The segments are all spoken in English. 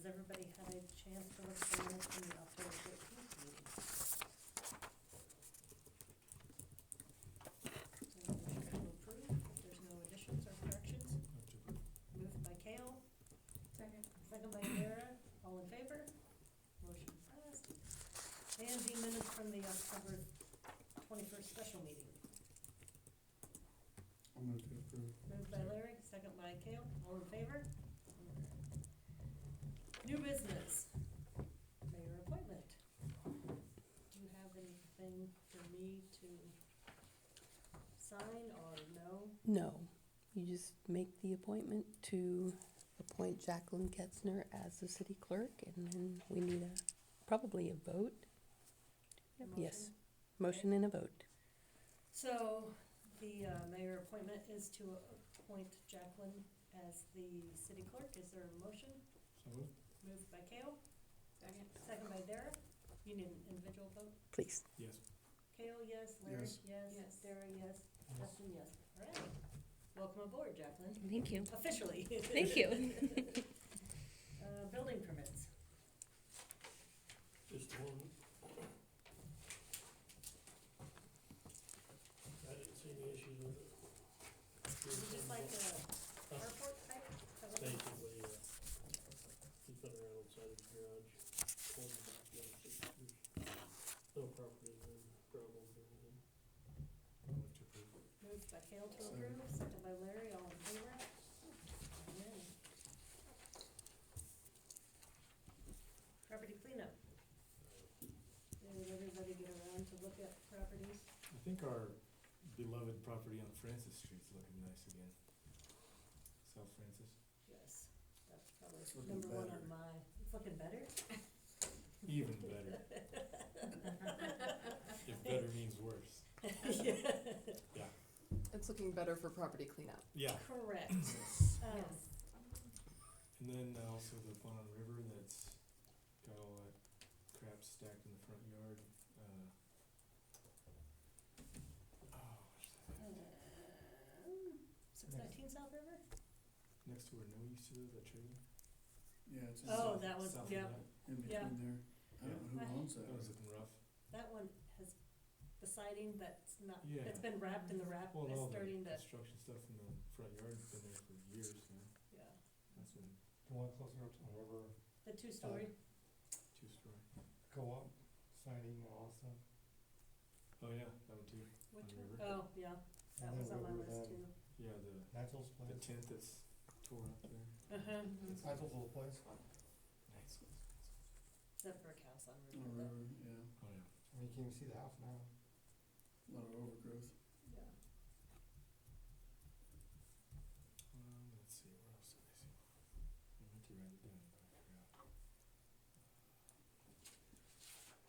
has everybody had a chance to look at the minutes from the October 13th meeting? Is there a motion to approve if there's no additions or corrections? Moved by Kale, Second. second by Dara, all in favor? Motion passed. And the minutes from the October 21st special meeting. I'll move to approve. Moved by Larry, second by Kale, all in favor? New business, mayor appointment. Do you have anything for me to sign or no? No, you just make the appointment to appoint Jacqueline Ketzner as the city clerk, and then we need probably a vote. A Yes, motion? motion and a vote. So, the mayor appointment is to appoint Jacqueline as the city clerk. Is there a motion? So moved. Moved by Kale, Second. second by Dara. You need an individual vote? Please. Yes. Kale, yes. Larry? Yes. Yes. Dara, yes. Justin, yes. All right. Welcome aboard, Jacqueline. Thank you. Officially. Thank you. Building permits. Just one. I didn't see any issues with it. Is it just like a carport type? Is that what it is? Basically, he's been around outside of the garage, pulling back the other 6 years. No property, no problems or anything. I'll move to approve. Moved by Kale to approve, second by Larry, all in favor? Amen. Property cleanup. Did everybody get around to look at properties? I think our beloved property on Francis Street's looking nice again. South Francis. Yes, that's probably It's looking number one on better. my, it's looking better? Even better. If better means worse. Yeah. It's looking better for property cleanup. Yeah. Correct. And then also the one on River that's got all that crap stacked in the front yard. Oh, 619 South River? next to where Noe used to live, that trailer. Yeah, it's in Oh, south- that one, South of yeah, that. in yeah. between there. I don't know who owns that. That was looking rough. that one has the siding that's not, Yeah. it's been wrapped in the wrap, Well, and is all the starting to, construction stuff in the front yard's been there for years now. yeah. That's been The one closer up to the river, The two-story, two-story. co-op, siding and all that stuff. Oh, yeah, that one too. which on one? River. Oh, yeah, that And was then on my River list then. too. Yeah, Nigel's the place. tent that's tore up there. Uh-huh. Nigel's old place. Nice. The brick house on Oh, River, river, yeah. Oh, yeah. I mean, you can't even see the house now. A lot of overgrowth. yeah. Let's see, where else did I see? I meant to write it down, but I forgot.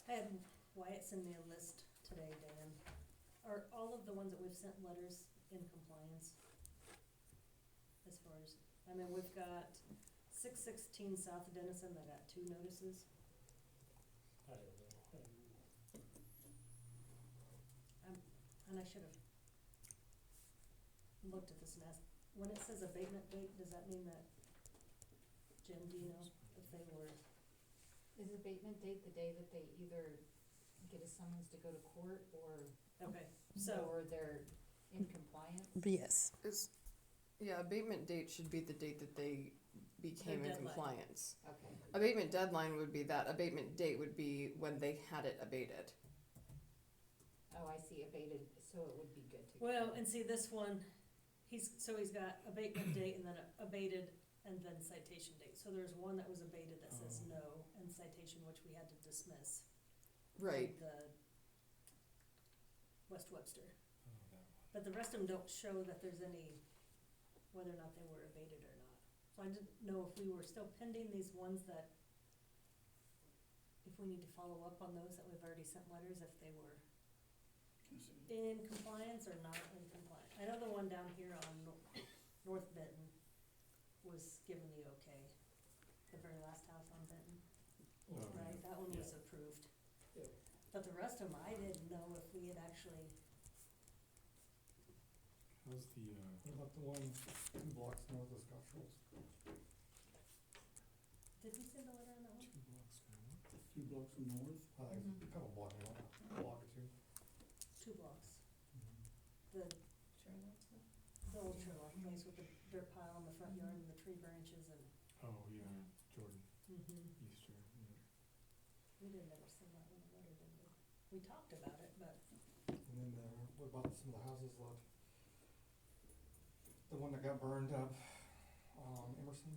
I had Wyatt send me a list today, Dan. Are all of the ones that we've sent letters in compliance? As far as, I mean, we've got 616 South Denison that got 2 notices. I don't know. And I should have looked at this and asked, when it says abatement date, does that mean that, Jen, do you know if they were, Is abatement date the day that they either get a summons to go to court okay, so, or they're in compliance? Yes. Yeah, abatement date should be the date that they became in deadline. compliance. Okay, Abatement deadline would be that, abatement date would be when they had it abated. oh, I see, abated, so it would be good to. well, and see this one, he's got abatement date and then abated and then citation date. So there's one that was abated that says Oh. no and citation, which we had to dismiss. Right. The West Webster. Oh, that one. But the rest of them don't show that there's any, whether or not they were abated or not. So I didn't know if we were still pending these ones that, if we need to follow up on those that we've already sent letters, if they were I see. in compliance or not in compliance. I know the one down here on North Benton was given the okay, the very last house on Benton, Oh, right? yeah. That one was Yeah. approved. Yep. But the rest of them, I didn't know if we had actually, How's the, What about the one 2 blocks north of Scottrell's? Did we send a letter on that one? 2 blocks from what? 2 blocks from north. I think a couple block, you know, a block or two. 2 blocks. The old Sherlock place with the dirt pile in the front yard and the tree branches and. Oh, yeah, Jordan, Mm-hmm. Easter, yeah. We didn't ever send that one a letter, did we? We talked about it, but And then what about some of the houses left? The one that got burned up, Emerson?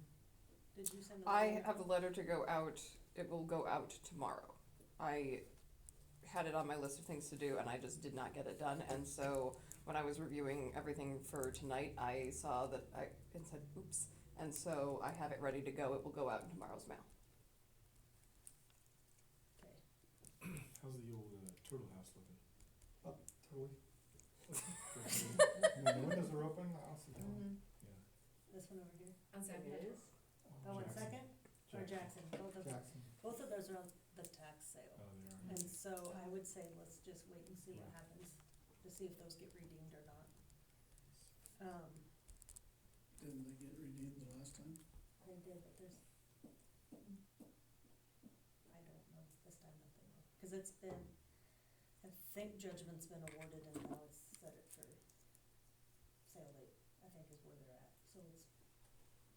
did you send a I letter? have a letter to go out. It will go out tomorrow. I had it on my list of things to do and I just did not get it done. And so when I was reviewing everything for tonight, I saw that it said, oops. And so I have it ready to go. It will go out in tomorrow's mail. Okay. How's the old turtle house looking? Totally. Good. I mean, the windows are open, the house is down. Yeah. This one over here? On Second. Oh, and Jackson. second? Or Jackson? Jackson. Both of those are on the tax sale. Oh, they are. And so I would say let's just wait and see what happens, to see if those get redeemed or not. Didn't they get redeemed the last time? They did, but there's, I don't know this time that they will, cause it's been, I think judgment's been awarded and now it's set it for sale date, I think is where they're at, so it's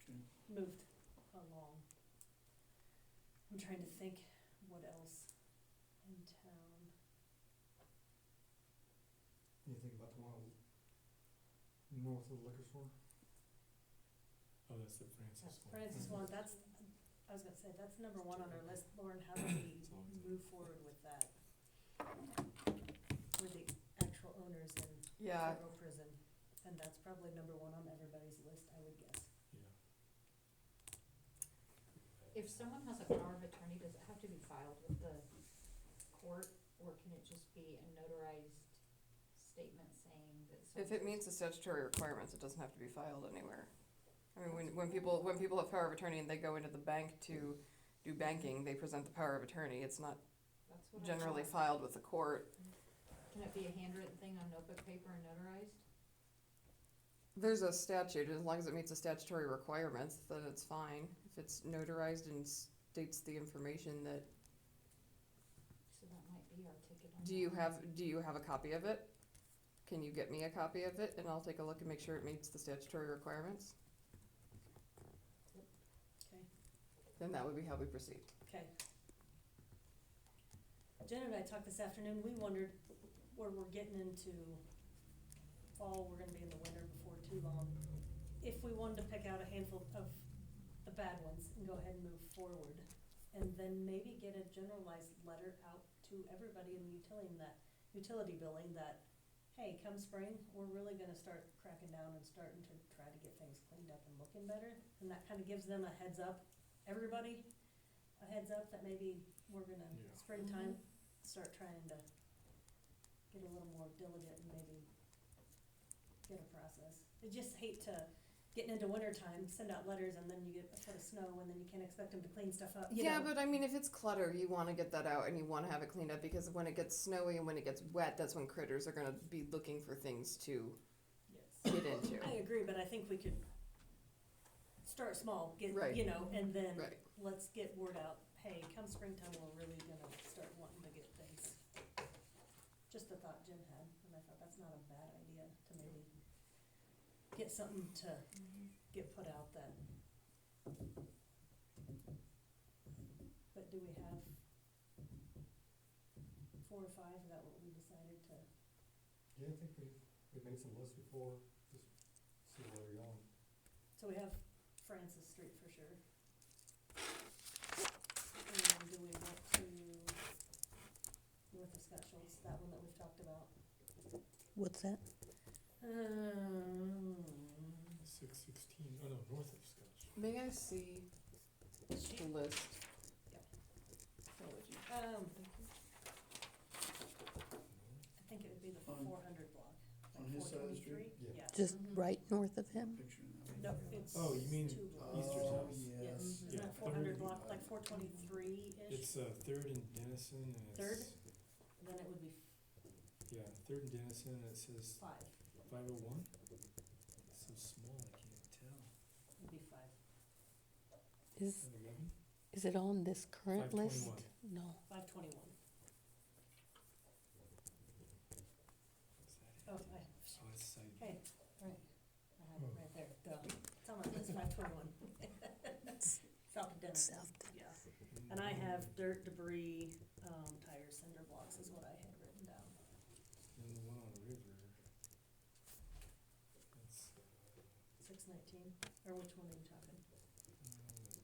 Okay. moved along. I'm trying to think what else in town. You think about the one north of the liquor store? Oh, that's the Francis one. Francis one, that's, I was gonna say, that's number 1 on our list, Lauren, how do we It's always there. move forward with that? We're the actual owners in Yeah. Federal Prison, and that's probably number 1 on everybody's list, I would guess. Yeah. If someone has a power of attorney, does it have to be filed with the court, or can it just be a notarized statement saying that so? If it meets the statutory requirements, it doesn't have to be filed anywhere. I mean, when people have power of attorney and they go into the bank to do banking, they present the power of attorney. It's not That's what I generally thought. filed with the court. Can it be a handwritten thing on notebook paper and notarized? There's a statute, as long as it meets the statutory requirements, then it's fine. If it's notarized and states the information that, So that might be our ticket on do you that. have a copy of it? Can you get me a copy of it and I'll take a look and make sure it meets the statutory requirements? Okay. Then that would be how we proceed. Okay. Jen and I talked this afternoon, we wondered where we're getting into fall, we're gonna be in the winter before too long. If we wanted to pick out a handful of the bad ones and go ahead and move forward, and then maybe get a generalized letter out to everybody in the utility billing that, hey, come spring, we're really gonna start cracking down and starting to try to get things cleaned up and looking better. And that kinda gives them a heads up, everybody, a heads up that maybe we're gonna, Yeah. springtime, start trying to get a little more diligent and maybe get a process. I just hate to, getting into winter time, send out letters and then you get a foot of snow and then you can't expect them to clean stuff up, you Yeah, know? but I mean, if it's clutter, you wanna get that out and you wanna have it cleaned up, because when it gets snowy and when it gets wet, that's when critters are gonna be looking for things to Yes. get into. I agree, but I think we could start small, get, Right. you know, and then Right. let's get word out, hey, come springtime, we're really gonna start wanting to get things. Just a thought Jim had, and I thought that's not a bad idea to maybe get something to get put out that. But do we have 4 or 5, is that what we decided to? Yeah, I think we've made some lists before, just see where they're going. So we have Francis Street for sure. And do we want to, North of Scott Schultz, that one that we've talked about? What's that? 616, oh no, north of Scotch. May I see the list? Yep. What would you- I think it would be the On- 400 block, on like his side of the 423? street? Yeah. Just Mhm. right north of him? Picture now. No, it's Oh, you mean 2 blocks. Easter's Oh, house? yes. Yes, Mhm. isn't Yeah, that 400 third. block, like 423-ish? It's 3rd and Denison and it's. Third? Then it would be Yeah, 3rd and Denison and it says 5, 501? It's so small, I can't tell. it'd be 5. Is, 511? Is it on this current list? 521. No. 521. Oh, Oh, it's side. hey, right, I have it right there, duh, it's on my list, 521. South of Denison, South yeah. And I have dirt, debris, tires, cinder blocks is what I had written down. And the one on River. That's, 619, or which one are you talking?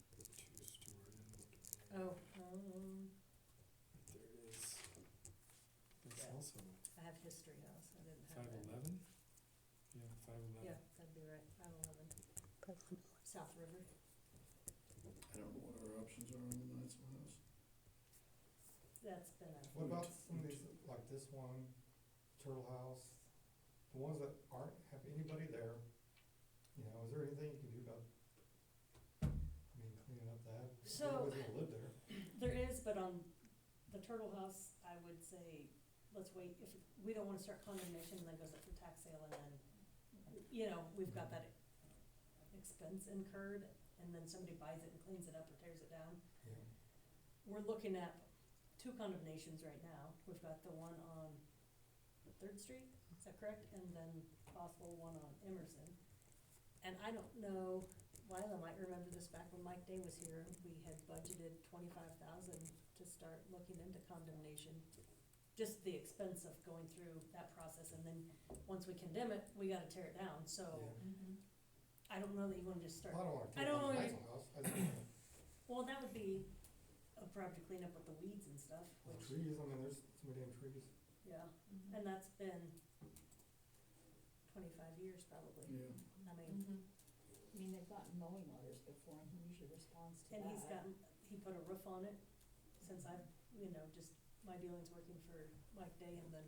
two Stewart and Oh, there it is. That's Yeah. also I have History House, I didn't have that. 511? Yeah, 511. Yeah, that'd be right, 511, South River. I don't know what our options are on the Knightsville house. That's been a, What about some of these, like this one, Turtle House, the ones that aren't, have anybody there? You know, is there anything you can do about, I mean, cleaning up that? So- Nobody's gonna live there. there is, but on the Turtle House, I would say, let's wait, if, we don't wanna start condemnation and then goes up for tax sale and then, you know, we've got that expense incurred, and then somebody buys it and cleans it up or tears it down. Yeah. We're looking at 2 condemnations right now. We've got the one on Third Street, is that correct? And then possible one on Emerson. And I don't know, Lila might remember this back when Mike Day was here, we had budgeted 25,000 to start looking into condemnation. Just the expense of going through that process, and then, once we condemn it, we gotta tear it down, so Yeah. I don't know that you wanna just start. Well, I don't wanna I take don't on the know Knightsville house, I just wanna, Well, that would be a project to clean up with the weeds and stuff, well, which, trees, I mean, there's so many damn trees. yeah, and that's been 25 years probably. Yeah. I mean, I mean, they've gotten mowing orders before, and he usually responds to that. and he put a roof on it, since I've, you know, just my dealings working for Mike Day and then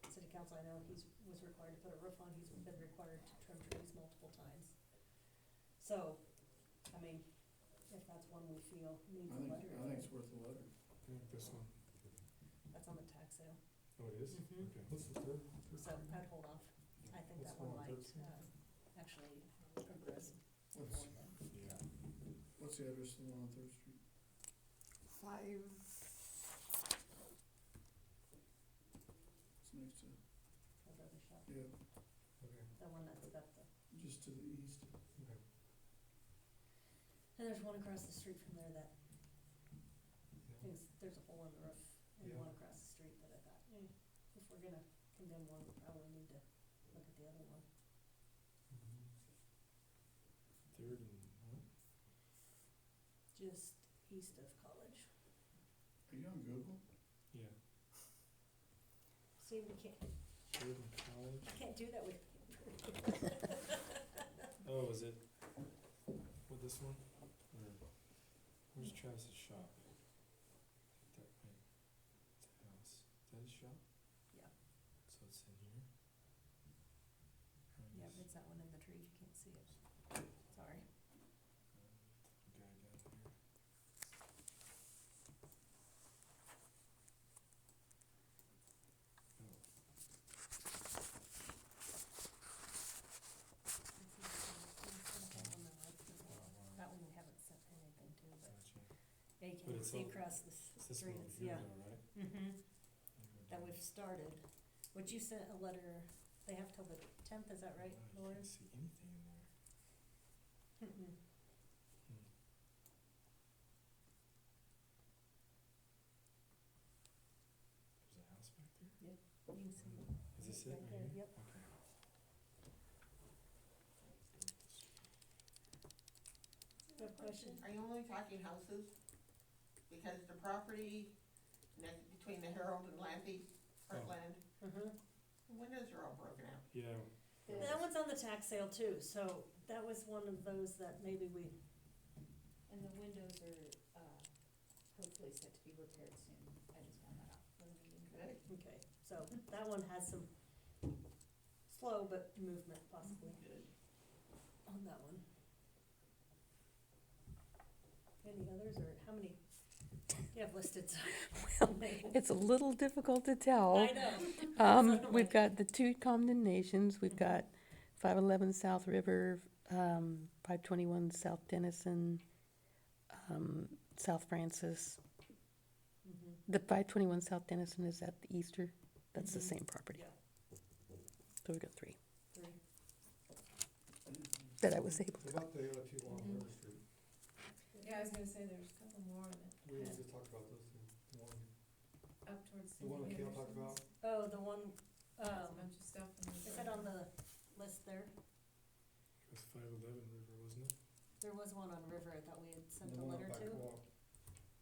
city council, I know was required to put a roof on, he's been required to trim trees multiple times. So, I mean, if that's one we feel needs a letter. I think it's worth a letter. Yeah, this one. That's on the tax sale, Oh, it is? Mhm. Okay. What's the third? so I'd hold off. I think What's that one one on might, Third Street? actually progress before then. Yeah. What's the address of the one on Third Street? 5. It's next to, My brother's shop, yeah, Okay, the one that's got the, just to the east. okay. and there's one across the street from there that Yeah. thinks there's a hole in the roof, and Yeah. one across the street that I thought, if we're gonna condemn one, we probably need to look at the other one. Mhm. Third and what? Just east of College. Are you on Google? Yeah. See, we can't Third and College. do that with. Oh, is it, what, this one? Or, where's Travis's shop? That, wait, it's a house. Is that his shop? Yeah. So it's in here? Or I Yeah, guess, it's that one in the trees, you can't see it. Sorry. guy down here. Oh, That one we haven't sent anything to, but gotcha. yeah, you But can it's see all- across the It's this street, one over yeah. here though, right? Mm-hmm, You go that down. we've started, which you sent a letter, they have till the 10th, is that right, I Lauren? can't see anything in there. Mm-mm. Hmm. There's a house back there? You can see it. Is this it Right right there, here? yep. Okay. You have a question? Are you only talking houses? Because the property between the Herald and Lampy Heartland, Mm-hmm. the windows are all broken out. Yeah, That one's on the tax sale too, so that was one of those that maybe we, And the windows are, hopefully set to be repaired soon. I just found that out from the meeting. Good. okay, so that one has some slow but movement possibly Good. on that one. Any others, or how many do you have listed? It's a little difficult to tell. I know. We've got the 2 condemnations. We've got 511 South River, 521 South Denison, South Francis. Mhm. The 521 South Denison is at the Easter. That's the Mhm. same property. Yeah. So we got three Three. that I was able What to. about the other two along Mhm. River Street? Yeah, I was gonna say there's a couple more that We had just talked about those two. The one, up towards the one that St. Kale talked about? Anderson's. Oh, the one, Has a bunch of stuff in is it on the list there? It was 511 River, wasn't it? There was one on River I thought we had sent The a one letter up by to. Co-op.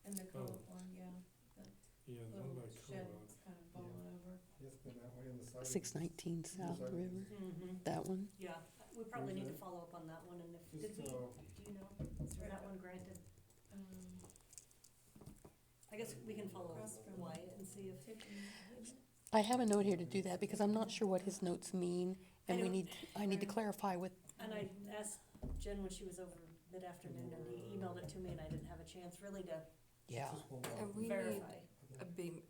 And the Oh. co-op one, yeah, Yeah, the one little by shed Co-op. that's kind of fallen over. It's been that way in the side. 619 South Side. River. Mm-hmm. That one. Yeah, we probably need to Okay. follow up on that one, and if, Just, did we, do you know, was right that up- one granted? Um, I guess we can follow Across from- Wyatt and see if, Tiffany, isn't it? I have a note here to do that because I'm not sure what his notes mean, and I we don't- need, I need to clarify with, and I asked Jen when she was over mid-afternoon, and he emailed it to me, and I didn't have a chance really to yeah. Just one block. And we need verify. abatement,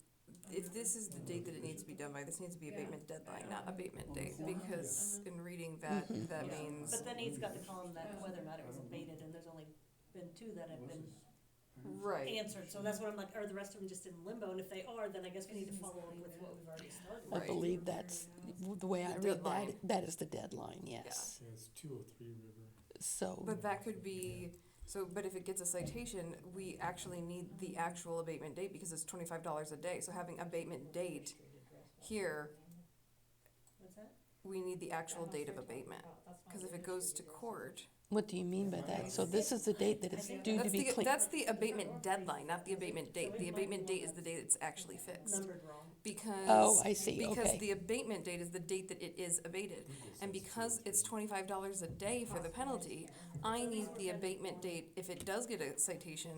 if this is the date that it needs to be done by, this needs to be abatement deadline, not abatement date, because in reading that, that Yeah. means, But then he's got to tell him that whether or not it was abated, and there's only been two that have been right. answered, so that's what I'm like, are the rest of them just in limbo, and if they are, then I guess we need to follow up with what we've already started. I Right. believe that's, the way I The read deadline. that is the deadline, yes. Yeah, it's 203 River. So, But that could be, so, but if it gets a citation, we actually need the actual abatement date because it's $25 a day, so having abatement date here, What's that? we need the actual date of abatement. Cause if it goes to court, what do you mean by that? So this is the date that it's due to that's be the, clean. that's the abatement deadline, not the abatement date. The abatement date is the date it's actually fixed. Numbered wrong. Because. Oh, I see, Because okay. the abatement date is the date that it is abated. And because it's $25 a day for the penalty, I need the abatement date if it does get a citation,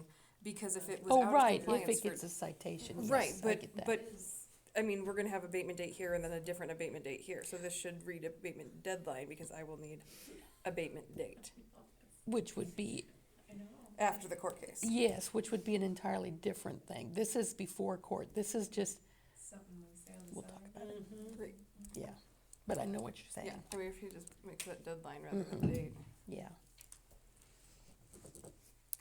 because if it was Oh, out of right, compliance if it for. gets a citation, Right, yes, I but, get that. but, I mean, we're gonna have abatement date here and then a different abatement date here, so this should read abatement deadline, because I will need abatement date Which would be, I know. after the court case. yes, which would be an entirely different thing. This is before court, this is just, Something we say on the we'll side. talk about it, Mm-hmm. Great, yeah. But I know what you're yeah, saying, I mean, if you just make that deadline rather than date, yeah.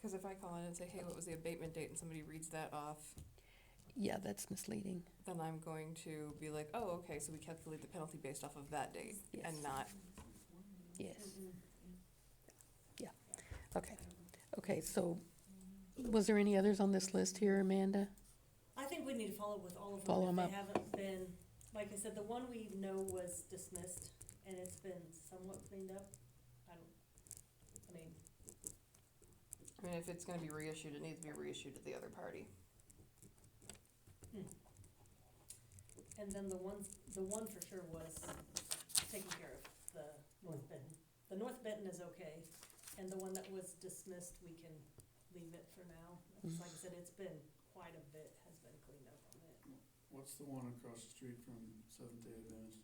cause if I call in and say, hey, what was the abatement date, and somebody reads that off, Yeah, that's misleading, then I'm going to be like, oh, okay, so we calculate the penalty based off of that date, and Yes. not, yes. Yeah, okay. Okay, so, was there any others on this list here, Amanda? I think we need to follow up with all of Follow them 'em if they up. haven't been, like I said, the one we know was dismissed, and it's been somewhat cleaned up. I mean, I mean, if it's gonna be reissued, it needs to be reissued to the other party. and then the one for sure was taken care of, the North Benton. The North Benton is okay, and the one that was dismissed, we can leave it for now. It's Like I said, it's been, quite a bit has been cleaned up on it. What's the one across the street from Seventh Day Adventist?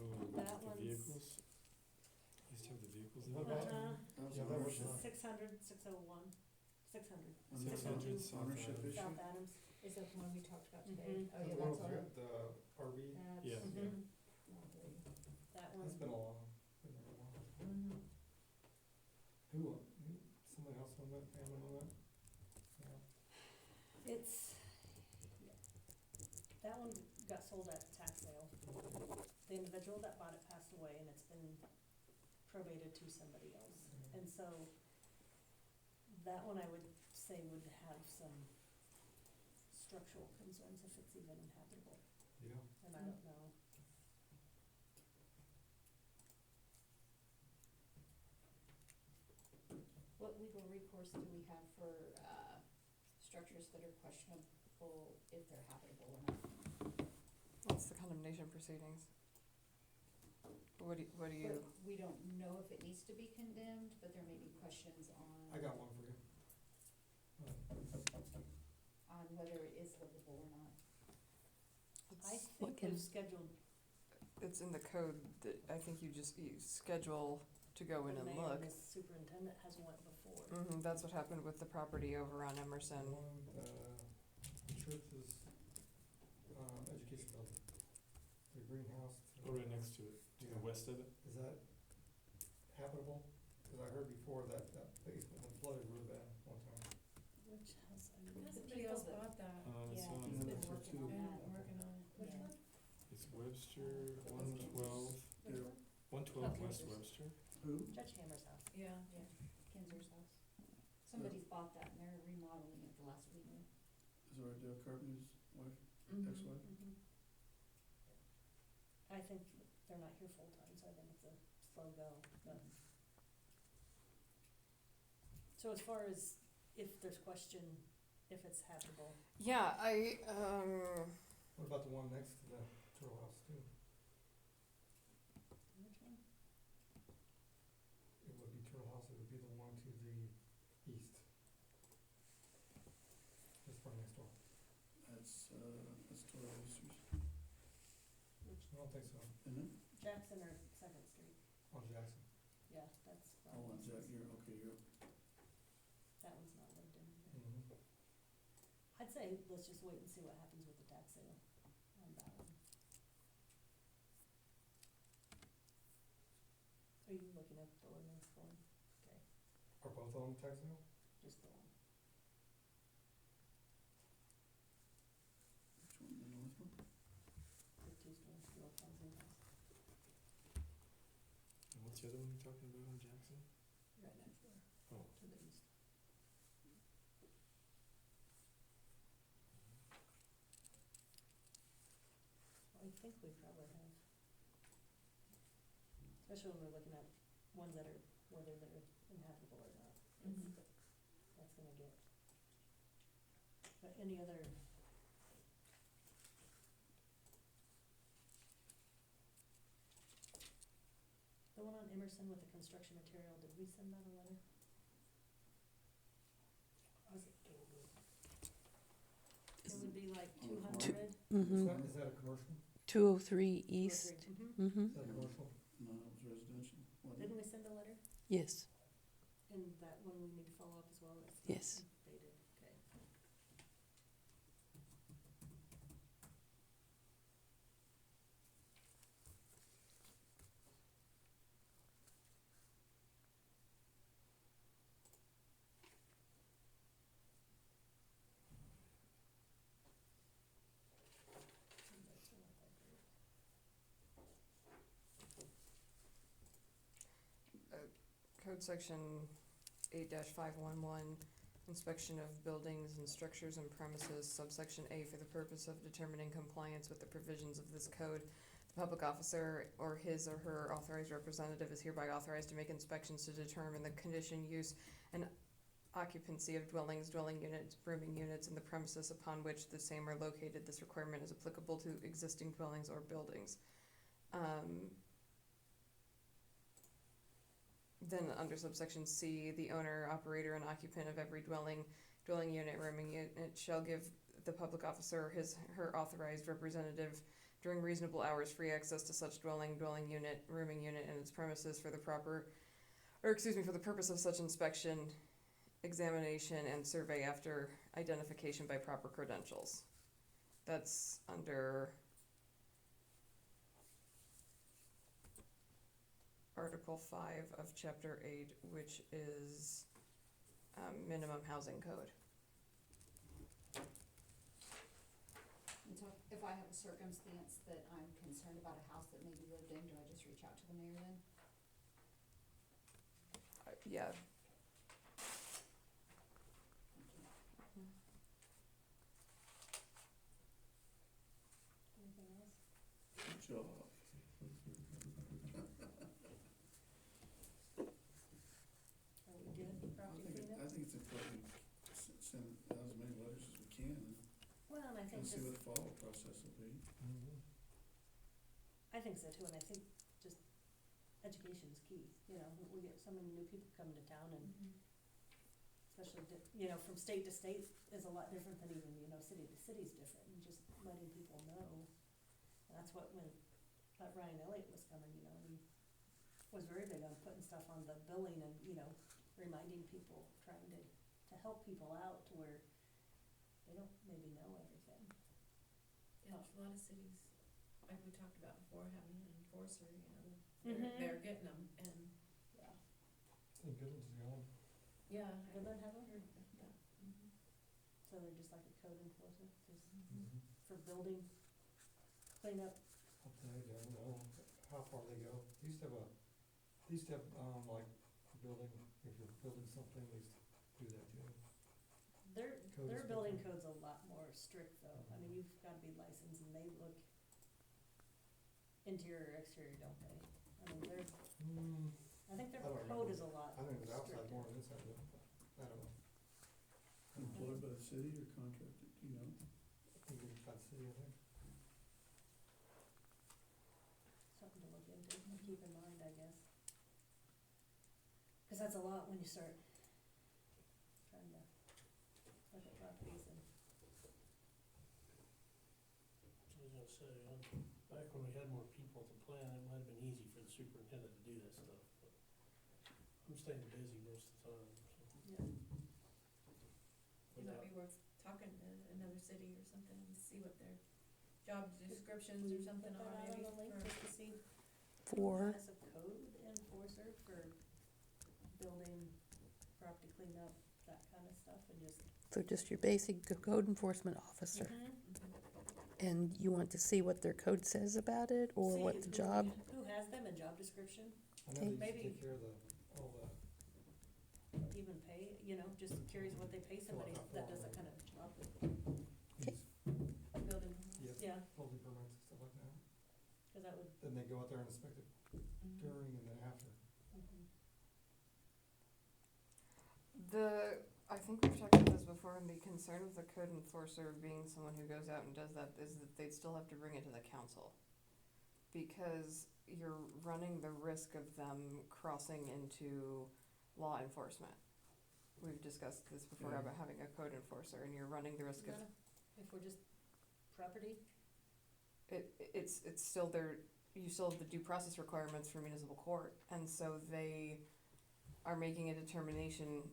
Oh, That the one's- vehicles? Used to have the vehicles in What there? about- Uh-huh, That was Yeah, an that was ownership, 600, 601, 600. and that's 600 an South ownership Adams. issue? South Adams. Is that the one we talked about today? Mhm. Oh, The yeah, one that's with on. the RV, That's- Yeah. Mhm. lovely. That that's one. been a long, been there a while. Mhm. Who, somebody else on that, family on that? Yeah. It's, that one got sold at tax sale. The individual that bought it passed away, and it's been probated to somebody else. And so, that one I would say would have some structural concerns if it's even inhabitable, Yeah. and I don't know. What legal recourse do we have for, structures that are questionable if they're habitable or not? What's the condemnation proceedings? What do you, But we don't know if it needs to be condemned, but there may be questions on. I got one for you. On whether it is livable or not. I What think can- we've scheduled it's in the code that I think you schedule to go in the and mayor look. and the superintendent has went before. That's what happened with the property over on Emerson. The one, the church's, education building, the greenhouse. Oh, right next to it, to the Yeah. west of it? Is that habitable? Cause I heard before that basement had flooded real bad one too. Yeah, I'm working on it. Which Yeah. one? It's Webster, 112, Which Yeah. one? 112 Okay. West Webster. Who? Judge Hammer's house. Yeah. Yeah, Kinzer's house. Somebody's bought that and they're remodeling it the last we knew. Is there Dale Carpenter's wife, Mhm. ex-wife? Mhm. I think they're not here full-time, so I think it's a slow go, but. So as far as if there's question, if it's habitable, Yeah, What about the one next to the Turtle House too? which one? It would be Turtle House, it would be the one to the east. Just right next door. That's Toro Roosters, Which, I don't think so, isn't it? Jackson or Second Street? on Jackson. Yeah, that's. Oh, on Jack, you're, okay, you're, That one's not lived in either. Mm-hmm. I'd say let's just wait and see what happens with the tax sale on that one. Are you looking at the ordinance form? Okay, Are both of them taxable? just the one. which one, the north one? The two-story steel housing house, And what's the other one you're talking about in Jackson? right next door, Oh, to the east. I think we probably have, especially when we're looking at ones that are, whether they're inhabitable or not. Mhm. That's gonna get. But any other? The one on Emerson with the construction material, did we send that a letter? Was it? It would be like On the 200. Mm-hmm. Is that a commercial? 203 East. Mm-hmm. Mm-hmm. Is that a commercial? No, it was residential, wasn't it? Didn't we send a letter? Yes. And that one we need to follow up as well? It's not Yes. dated, okay. Code section 8-511, inspection of buildings and structures and premises, subsection A, for the purpose of determining compliance with the provisions of this code. The public officer or his or her authorized representative is hereby authorized to make inspections to determine the condition, use, and occupancy of dwellings, dwelling units, rooming units, and the premises upon which the same are located. This requirement is applicable to existing dwellings or buildings. Then under subsection C, the owner, operator, and occupant of every dwelling unit, rooming unit shall give the public officer or his, her authorized representative during reasonable hours free access to such dwelling unit, rooming unit, and its premises for the for the purpose of such inspection, examination, and survey after identification by proper credentials. That's under Article 5 of Chapter 8, which is minimum housing code. And so if I have a circumstance that I'm concerned about a house that may be lived in, do I just reach out to the mayor then? Yeah. Anything else? Good job. Are we good for after cleanup? I think it's important to send out as many letters as we can Well, and I and think see what just, the follow-up process will be. Mm-hmm. I think so too, and I think just education's key, you know, we get so many new people coming to town and especially, you know, from state to state is a lot different than even, you know, city to city's different, and just letting people know. And that's what, when Ryan Elliott was coming, you know, he was very big on putting stuff on the billing and, you know, reminding people, trying to help people out to where they don't maybe know everything. Yeah, there's a lot of cities, like we talked about before, having an enforcer, you know, Mhm. they're getting them, and, Yeah. I think Goodland's the only. yeah. Woodland have 'em? Yeah. Mhm. So they're just like a code enforcer, just, Mm-hmm. for building cleanup? Up there, I don't know how far they go. They used to have like, for building, if you're building something, they used to do that too. Their Code building inspector. code's a lot more strict though. I mean, you've gotta be licensed and they look interior, exterior, don't they? I mean, I think their I don't code remember. is a lot I think it was outside stricter. more than inside, but I don't know. Employed by the city or contracted, do you know? I think it's by the city, I think. Something to look into and keep in mind, I guess. Cause that's a lot when you start trying to look at properties and. I was gonna say, back when we had more people to plan, it might have been easy for the superintendent to do that stuff, but I'm staying busy most of the time, so. Yeah. It might be worth talking to another city or something and see what their job descriptions or something Put are that out maybe on the link for. just to see For, as a code enforcer for building, property cleanup, that kind of stuff, and just. so just your basic code enforcement officer. And you want to see what their code says about it, or See what the who- job? Who has them, a job description, I know Okay. they used to Maybe- take care of all the, even pay, just curious what they pay somebody out that for does them. that kind of job. Okay. Building. yep, Yeah, building permits and stuff like that. cause that would. Then they go out there and inspect it during and then after. I think we've talked about this before, and the concern with the code enforcer being someone who goes out and does that is that they'd still have to bring it to the council. Because you're running the risk of them crossing into law enforcement. We've discussed this before Yeah. about having a code enforcer, and you're running the risk of, If we're just property, it's still you still have the due process requirements for municipal court, and so they are making a determination.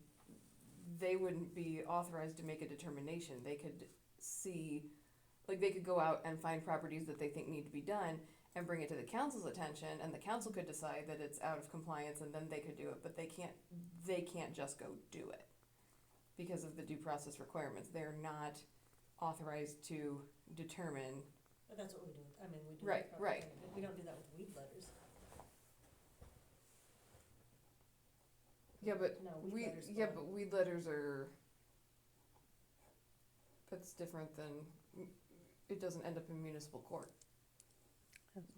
They wouldn't be authorized to make a determination. They could they could go out and find properties that they think need to be done and bring it to the council's attention, and the council could decide that it's out of compliance, and then they could do it, but they can't just go do it because of the due process requirements. They're not authorized to determine. but that's what we do, I mean, we do. Right, property right. cleanup, but we don't do that with weed letters. Yeah, but No, weed weed, letters yeah, go- but weed letters are, that's different than, it doesn't end up in municipal court.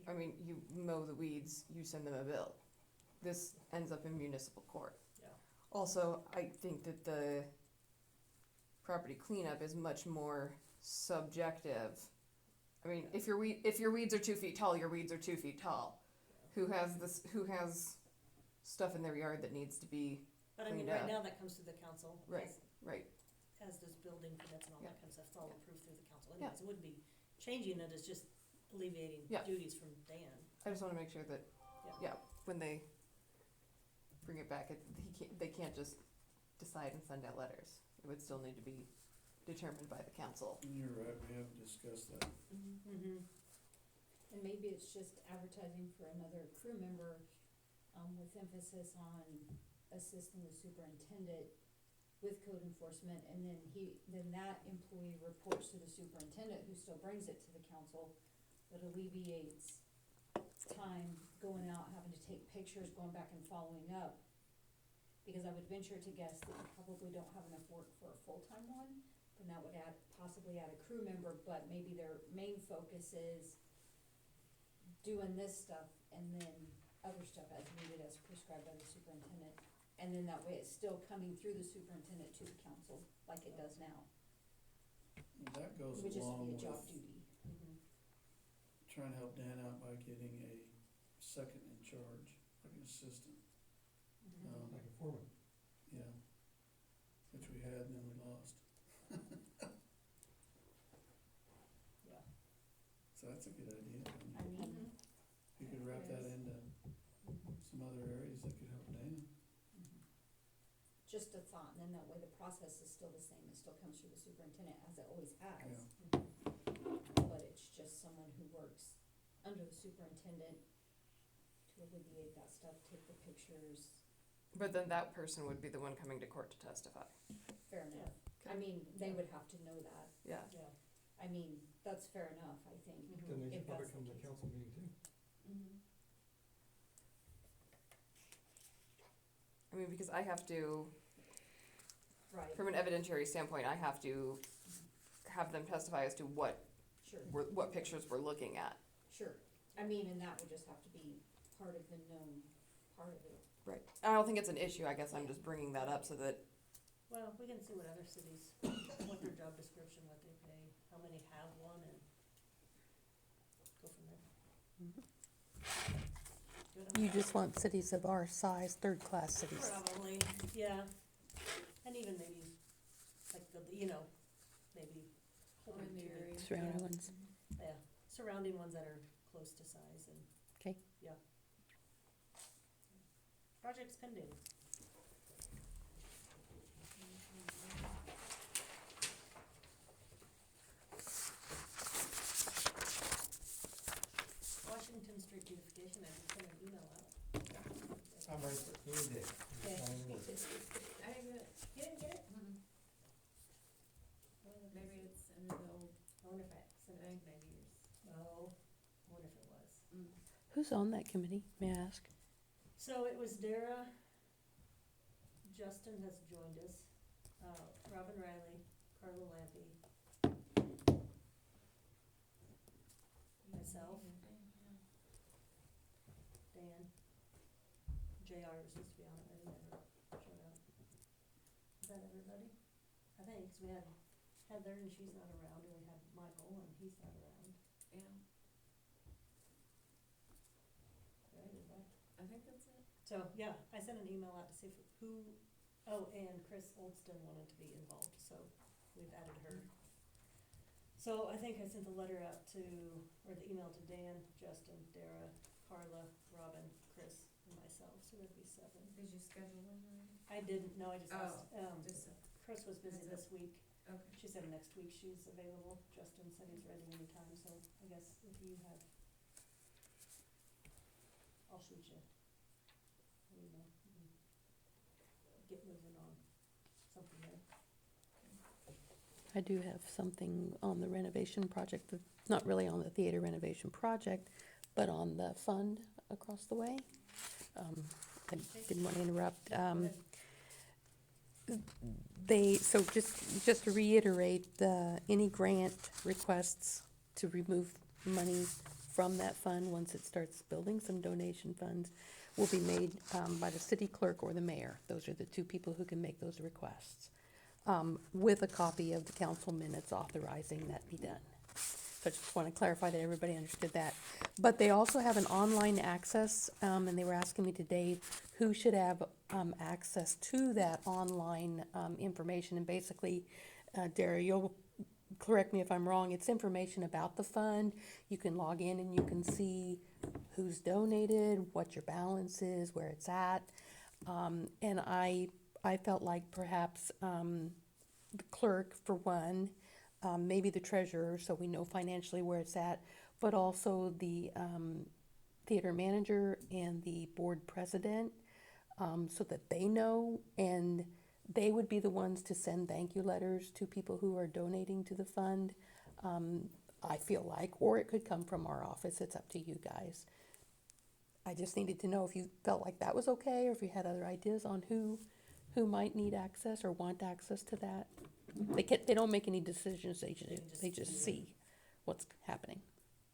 I mean, you mow the weeds, you send them a bill. This ends up in municipal court. Yeah. Also, I think that the property cleanup is much more subjective. I mean, if your weeds are 2 feet tall, your weeds are 2 feet tall. Who has stuff in their yard that needs to be, But I mean, cleaned right up. now that comes to the council. Right, right. As does building permits and all Yeah. that kind of stuff, it's all Yeah. approved through the council Yeah. anyways, it wouldn't be changing it, it's just alleviating Yeah. duties from Dan. I just wanna make sure that, Yeah. when they bring it back, they can't just decide and send out letters. It would still need to be determined by the council. And you're right, we haven't discussed that. Mm-hmm. And maybe it's just advertising for another crew member, with emphasis on assisting the superintendent with code enforcement, and then that employee reports to the superintendent, who still brings it to the council, that alleviates time going out, having to take pictures, going back and following up. Because I would venture to guess that you probably don't have enough work for a full-time one, then that would possibly add a crew member, but maybe their main focus is doing this stuff and then other stuff as needed, as prescribed by the superintendent. And then that way it's still coming through the superintendent to the council, like it does now. And that It goes would just along be a with job duty. trying to help Dan out by getting a second in charge, like an assistant. Like a foreman. Yeah, which we had and then we lost. Yeah. So that's a good idea. I mean, You could wrap that into some other areas that could help Dan. just a thought, and then that way the process is still the same, it still comes through the superintendent as it always has. Yeah. But it's just someone who works under the superintendent to alleviate that stuff, take the pictures, But then that person would be the one coming to court to testify. fair enough. I mean, they would have to know that. Yeah. Yeah, I mean, that's fair enough, I think. Then they If should probably that's the come to the case. council meeting too. Mhm. I mean, because I have to, Right, from an evidentiary standpoint, I have to have them testify as to what sure, what pictures we're looking at. sure. I mean, and that would just have to be part of the known part of it. Right. I don't think it's an issue, I guess I'm just bringing that up so that, Well, we can see what other cities, what their job description, what they pay, how many have one, and go from there. Good on You that. just want cities of our size, third-class cities. Probably, yeah, and even maybe, like the, maybe Holden too, Primary. but, Surrounding ones. yeah, surrounding ones that are close to size and. 'Kay. Yeah. Project's pending. Washington Street beautification, I just sent an email out. I'm ready for any day. Okay. Any work. I didn't get it. You didn't get it? Mm-mm. Maybe it's under the old I wonder if I sent it. thing, maybe yours. Oh, I wonder if it was. Who's on that committee, may I ask? So it was Dara, Justin has joined us, Robin Riley, Carla Lampy, myself, Dan, JR was supposed to be on it, but he never showed up. Is that everybody? I think, 'cause we had Heather and she's not around, and we had Michael and he's not around. Yeah, Right, is that? I think that's it. So, yeah, I sent an email out to see and Chris Oldston wanted to be involved, so we've added her. So I think I sent the letter out or the email to Dan, Justin, Dara, Carla, Robin, Chris, and myself, so there'd be 7. Did you schedule one already? I didn't, no, I just asked, Just, Chris was busy As a- this week. okay. She said next week she's available. Justin said he's ready anytime, so I guess if you have, I'll shoot you. You know, get moving on something there. I do have something on the renovation project, not really on the theater renovation project, but on the fund across the way. I didn't want to interrupt. Go ahead. So just to reiterate, any grant requests to remove money from that fund, once it starts building, some donation funds, will be made by the city clerk or the mayor. Those are the two people who can make those requests, with a copy of the council minutes authorizing that be done. So I just want to clarify that everybody understood that. But they also have an online access, and they were asking me today who should have access to that online information. And basically, Dara, you'll correct me if I'm wrong, it's information about the fund. You can log in and you can see who's donated, what your balance is, where it's at. And I felt like perhaps the clerk, for one, maybe the treasurer, so we know financially where it's at, but also the theater manager and the board president, so that they know, and they would be the ones to send thank you letters to people who are donating to the fund, I feel like, or it could come from our office, it's up to you guys. I just needed to know if you felt like that was okay, or if you had other ideas on who might need access or want access to that. They don't make any decisions, they just see what's happening.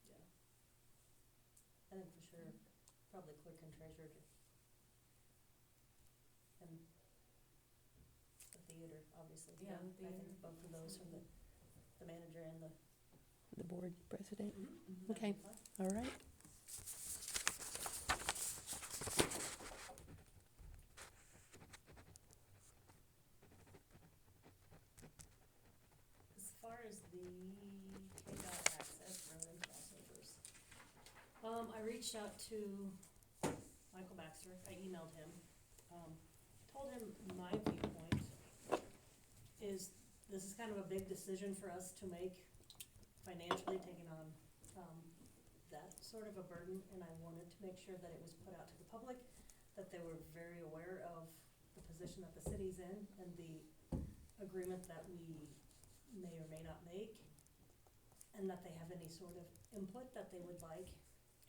Yeah. I think for sure, probably clerk and treasurer. And the theater, obviously. Yeah, I theater. think both of those from the manager and the. The board president, That'd Okay. be fine. all right. As far as the KDOT access road and crossovers, I reached out to Michael Baxter, I emailed him, told him my viewpoint is, this is kind of a big decision for us to make financially, taking on, that sort of a burden, and I wanted to make sure that it was put out to the public, that they were very aware of the position that the city's in and the agreement that we may or may not make. and that they have any sort of input that they would like.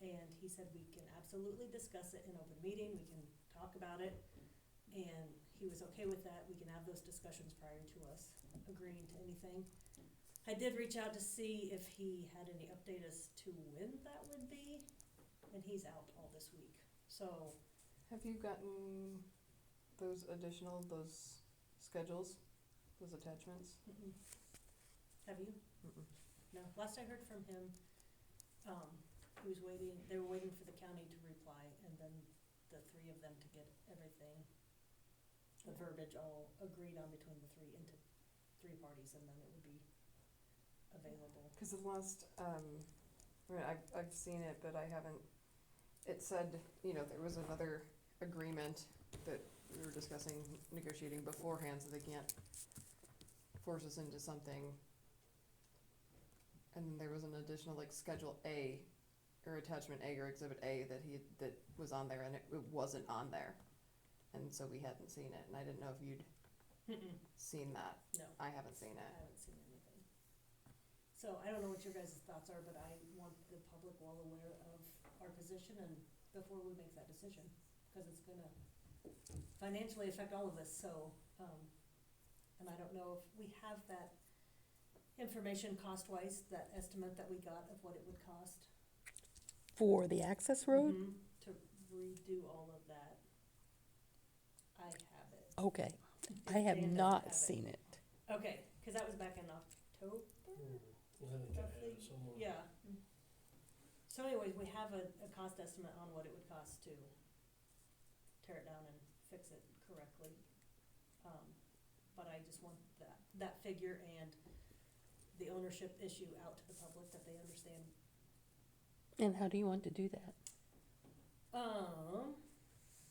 And he said we can absolutely discuss it in open meeting, we can talk about it, and he was okay with that. We can have those discussions prior to us agreeing to anything. I did reach out to see if he had any update as to when that would be, and he's out all this week. So, Have you gotten those schedules, those attachments? have you? Mm-mm. No, last I heard from him, he was waiting, they were waiting for the county to reply, and then the three of them to get everything, the verbiage all agreed on between the three, into three parties, and then it would be available. Because the last, I mean, I've seen it, but I haven't, it said, there was another agreement that we were discussing negotiating beforehand, so they can't force us into something. And there was an additional, Schedule A, or Attachment A, or Exhibit A that was on there, and it wasn't on there. And so we hadn't seen it, and I didn't know if you'd seen that. No, I haven't seen I it. haven't seen anything. So I don't know what your guys' thoughts are, but I want the public well aware of our position and before we make that decision, because it's gonna financially affect all of us, so, and I don't know if we have that information cost-wise, that estimate that we got of what it would cost. For the access road? To redo all of that. I have it. Okay, I have Dan doesn't not have it. seen it. Okay, cause that was back in October? I think I have it somewhere. Yeah. So anyways, we have a cost estimate on what it would cost to tear it down and fix it correctly. But I just want that figure and the ownership issue out to the public, that they understand. And how do you want to do that?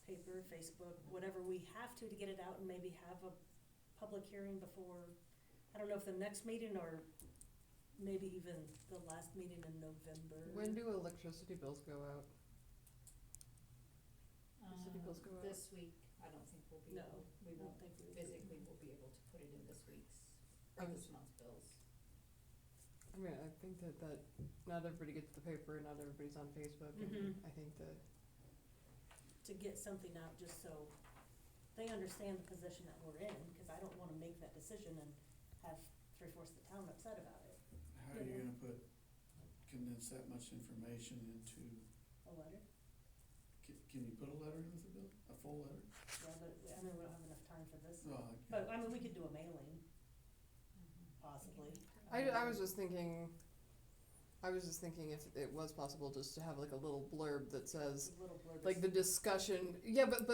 Paper, Facebook, whatever we have to get it out, and maybe have a public hearing before, I don't know if the next meeting or maybe even the last meeting in November. When do electricity bills go out? City bills go out? This week, I don't think we'll be No, able, we I don't won't, think we would. physically we'll be able to put it in this week's, or this month's bills. I mean, I think that not everybody gets the paper, not everybody's on Facebook, and Mhm. I think that, To get something out, just so they understand the position that we're in, cause I don't wanna make that decision and have 3/4 of the town upset about it. How are you gonna condense that much information into, A letter? can you put a letter in with the bill, a full letter? Yeah, but, we don't have enough time for this. Well, But, I mean, we could do a mailing, possibly. I was just thinking if it was possible just to have a little blurb that says, A little blurb. the discussion, yeah, but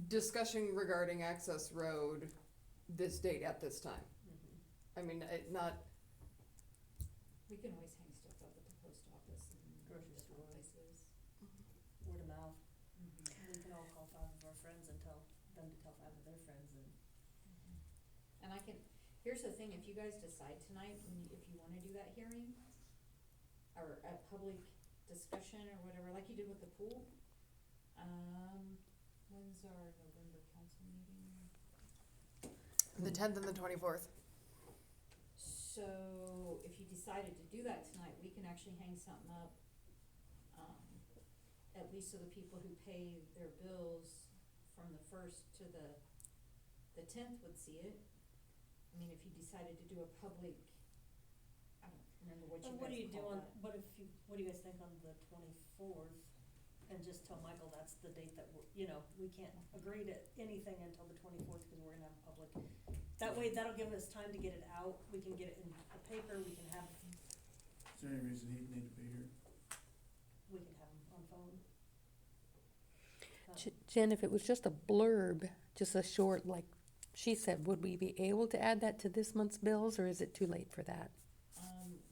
discussion regarding access road, this date at this time. I mean, not, We can always hang stuff up at the post office and Grocery different store. places. Word of mouth. Mhm. We can all call 5 of our friends and tell them to tell 5 of their friends, and And I can, here's the thing, if you guys decide tonight, if you wanna do that hearing, or a public discussion or whatever, like you did with the pool, when's our November council meeting? the 10th and the 24th. So, if you decided to do that tonight, we can actually hang something up, at least so the people who pay their bills from the 1st to the 10th would see it. I mean, if you decided to do a public, I don't remember what you But what do you guys do call on, that. what do you guys think on the 24th? And just tell Michael that's the date that we can't agree to anything until the 24th, cause we're gonna have a public. That way, that'll give us time to get it out, we can get it in the paper, we can have Is there any reason he'd need to be here? him on phone. Jen, if it was just a blurb, just a short, like she said, would we be able to add that to this month's bills, or is it too late for that?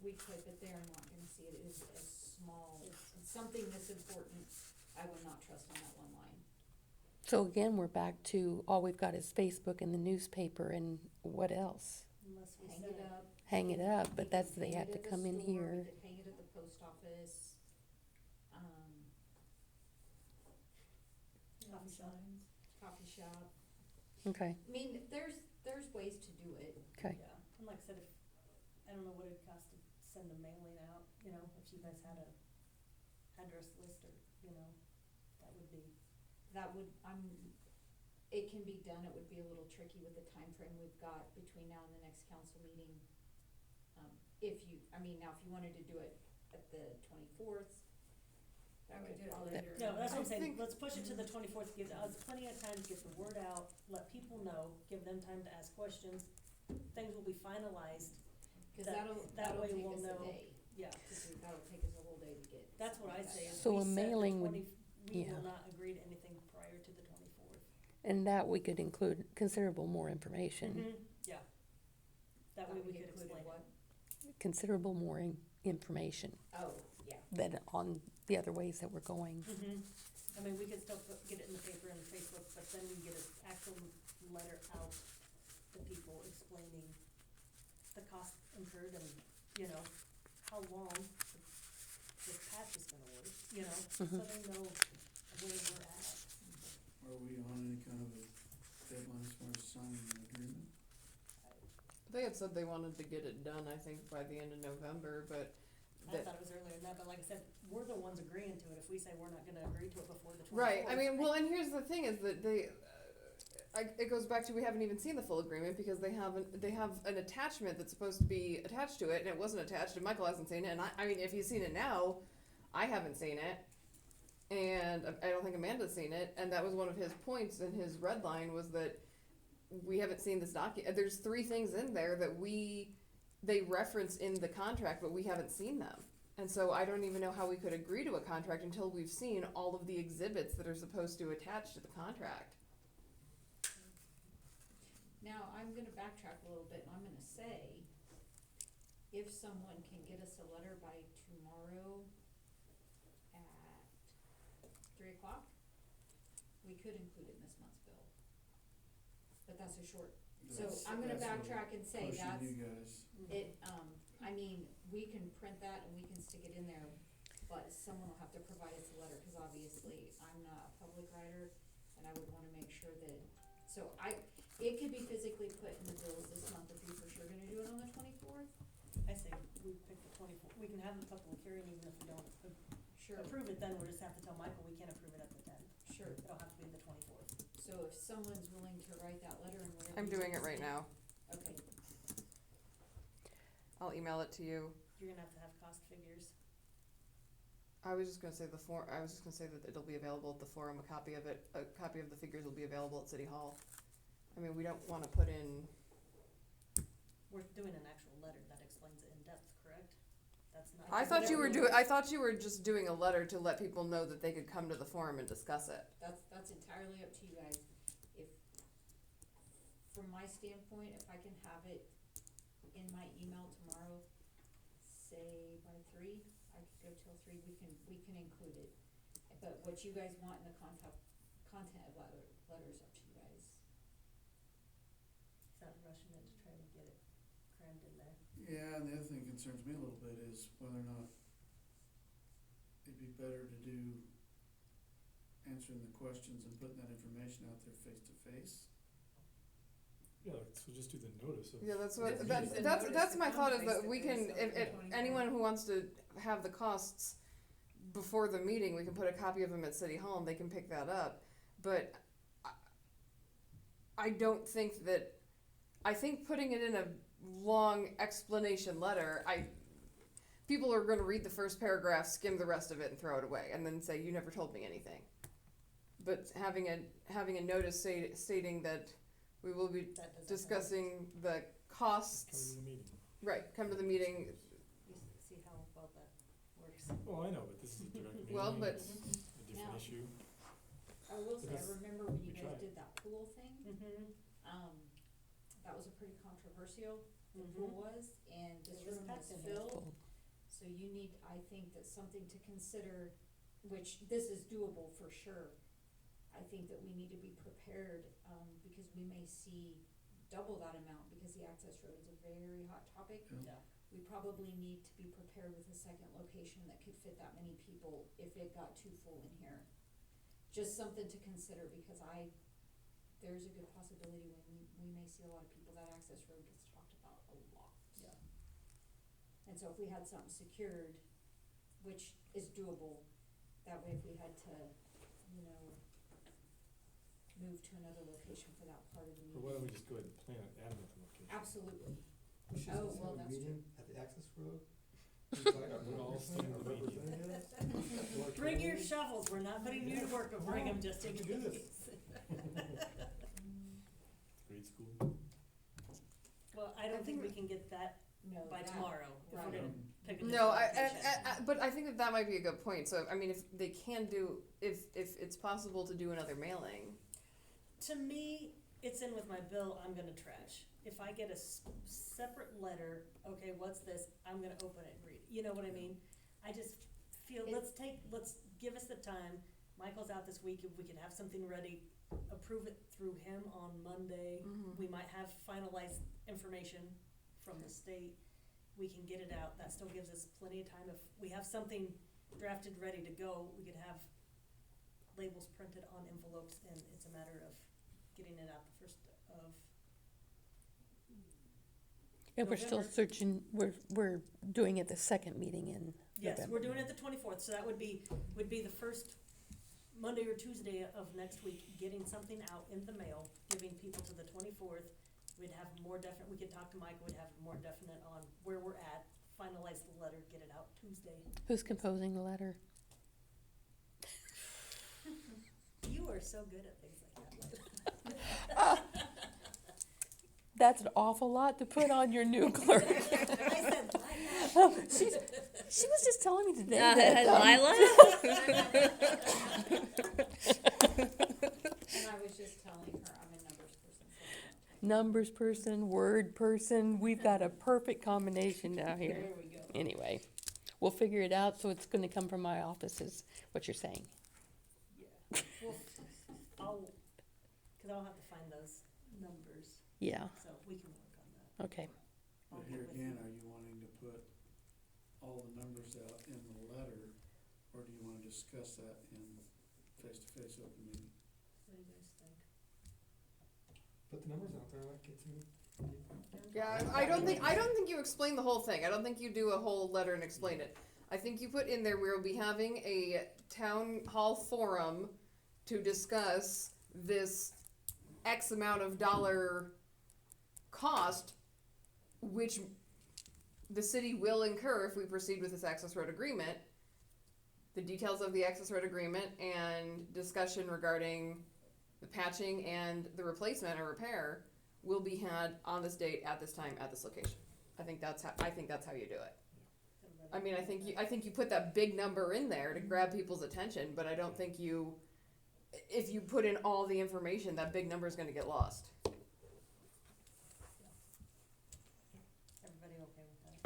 We could, but they're not gonna see it, it is as small, something this important, I would not trust on that one line. So again, we're back to, all we've got is Facebook and the newspaper, and what else? Unless we Hang say. it up. Hang it up, but We that's, could they hang have it to at the come in store, here. We could hang it at the post office, Coffee shop. coffee shop. Okay, I mean, there's ways to do it. okay. Yeah, and like I said, I don't know what it'd cost to send a mailing out, you know, if you guys had a address list or, you know, that would be, That would, it can be done, it would be a little tricky with the time frame we've got between now and the next council meeting. If you wanted to do it at the 24th, I would do it probably- later. no, that's what I'm I saying, think- let's push it to the 24th, give us plenty of time to get the word out, let people know, give them time to ask questions, things will be finalized, Cause That- that'll that way take we'll us a know. day, yeah. that'll take us a whole day to get. That's what I something say, like is So we a set the mailing would- 20 we yeah. will not agree to anything prior to the 24th. And that we could include considerable more information, Yeah. That way we could explain it. what? considerable more information Oh, yeah. than on the other ways that we're going. I mean, we could still get it in the paper and Facebook, but then we get an actual letter out to people explaining the cost incurred and, you know, how long this patch is gonna work, you know, so they know where we're at. Are we on any kind of a deadline as far as signing an agreement? They had said they wanted to get it done, I think, by the end of November, but I thought it was earlier than that, but like I said, we're the ones agreeing to it, if we say we're not gonna agree to it before the 24th. right. I mean, well, and here's the thing: is that it goes back to we haven't even seen the full agreement because they have an attachment that's supposed to be attached to it, and it wasn't attached, and Michael hasn't seen it, and I mean, if he's seen it now, I haven't seen it, and I don't think Amanda's seen it, and that was one of his points in his red line was that we haven't seen this document. There's 3 things in there that they reference in the contract, but we haven't seen them. And so I don't even know how we could agree to a contract until we've seen all of the exhibits that are supposed to attach to the contract. Now, I'm gonna backtrack a little bit, and I'm gonna say, if someone can get us a letter by tomorrow at 3:00, we could include it in this month's bill. But that's a short, so I'm gonna backtrack and say Pushing that's, you guys. it, we can print that and we can stick it in there, but someone will have to provide us a letter, cause obviously I'm not a public writer, and I would wanna make sure that, it could be physically put in the bills this month if you're for sure gonna do it on the 24th. I say we pick the 24th, we can have the public hearing even if we don't Sure, approve it, then we'll just have to tell Michael we can't approve it at the 10th. sure. It'll have to be the 24th. So if someone's willing to write that letter and whatever. I'm you doing it say- right now. Okay, I'll email it to you. You're gonna have cost figures. I was just gonna say that it'll be available at the forum. A copy of the figures will be available at City Hall. I mean, we don't wanna put in, We're doing an actual letter that explains it in depth, correct? That's not. I thought you were just doing a letter to let people know that they could come to the forum and discuss it. that's entirely up to you guys. If, from my standpoint, if I can have it in my email tomorrow, say by 3, I could go till 3, we can include it. But what you guys want in the content of letters up to you guys. Not rushing it to try to get it crammed in there. Yeah, and the other thing that concerns me a little bit is whether or not it'd be better to do answering the questions and putting that information out there face to face. Yeah, so just do the notice of. Yeah, that's Just what, use that's, the that's, notice that's to my come thought is that we face-to-face can, on the if 24th. anyone who wants to have the costs before the meeting, we can put a copy of them at City Hall and they can pick that up. But I don't think that, I think putting it in a long explanation letter, people are gonna read the first paragraph, skim the rest of it and throw it away, and then say, you never told me anything. But having a notice stating that we will be That doesn't. discussing the Come costs, to the meeting. right, come to the meeting, You see how well that works. Well, I know, but this is a direct meeting. Well, but- It's a different Now- issue. I will say, I Because remember when you we guys tried. did that pool thing, that was a pretty controversial, the pool was, and this It was room was packed in here. filled. So you need, I think that's something to consider, which this is doable for sure. I think that we need to be prepared, because we may see double that amount, because the access road is a very hot topic. Yeah. We probably need to be prepared with a second location that could fit that many people if it got too full in here. Just something to consider, because there's a good possibility when we may see a lot of people, that access road gets talked about a lot. Yeah. And so if we had something secured, which is doable, that way if we had to, you know, move to another location for that part of the Or why meeting. don't we just go ahead and plan it at another location? Absolutely. We should Oh, just well, have a that's meeting at the access road. We'll all stand in the meeting. Bring your shovels, we're not putting you to work, but bring them just in We can do this. case. Grade school. Well, I don't think we can get that No, by that- tomorrow, if we're right. gonna pick a No, different location. but I think that might be a good point. So, I mean, if they can do, if it's possible to do another mailing, To me, it's in with my bill, I'm gonna trash. If I get a separate letter, okay, what's this, I'm gonna open it and read it, you know what I mean? I just feel, let's give us the time, Michael's out this week, if we can have something ready, approve it through him on Monday. Mhm. We might have finalized information from the state, we can get it out, that still gives us plenty of time. If we have something drafted, ready to go, we could have labels printed on envelopes, and it's a matter of getting it out the first of, And we're still November. searching, we're doing it the second meeting in yes, November. we're doing it the 24th, so that would be the first Monday or Tuesday of next week, getting something out in the mail, giving people to the 24th. We'd have more definite, we could talk to Mike, we'd have more definite on where we're at, finalize the letter, get it out Tuesday. Who's composing the letter? You are so good at things like that. That's an awful lot to put on your new clerk. I said, She was just telling me today And I was just telling her I'm a numbers person, so. numbers person, word person, we've got a perfect combination now here. There we go. Anyway, we'll figure it out, so it's gonna come from my office is what you're saying. yeah, well, I'll have to find those numbers, Yeah, so we can work on that. okay. I'll But get here with again, you. are you wanting to put all the numbers out in the letter, or do you wanna discuss that in face-to-face open meeting? What do you guys think? Put the numbers out there, like get some people. yeah, I don't think you explain the whole thing. I don't think you do a whole letter and explain it. I think you put in there we'll be having a town hall forum to discuss this X amount of dollar cost, which the city will incur if we proceed with this access road agreement. The details of the access road agreement and discussion regarding the patching and the replacement or repair will be had on this date at this time at this location. I think that's how you do it. I mean, I think you put that big number in there to grab people's attention, but I don't think if you put in all the information, that big number is going to get lost. Everybody okay with that?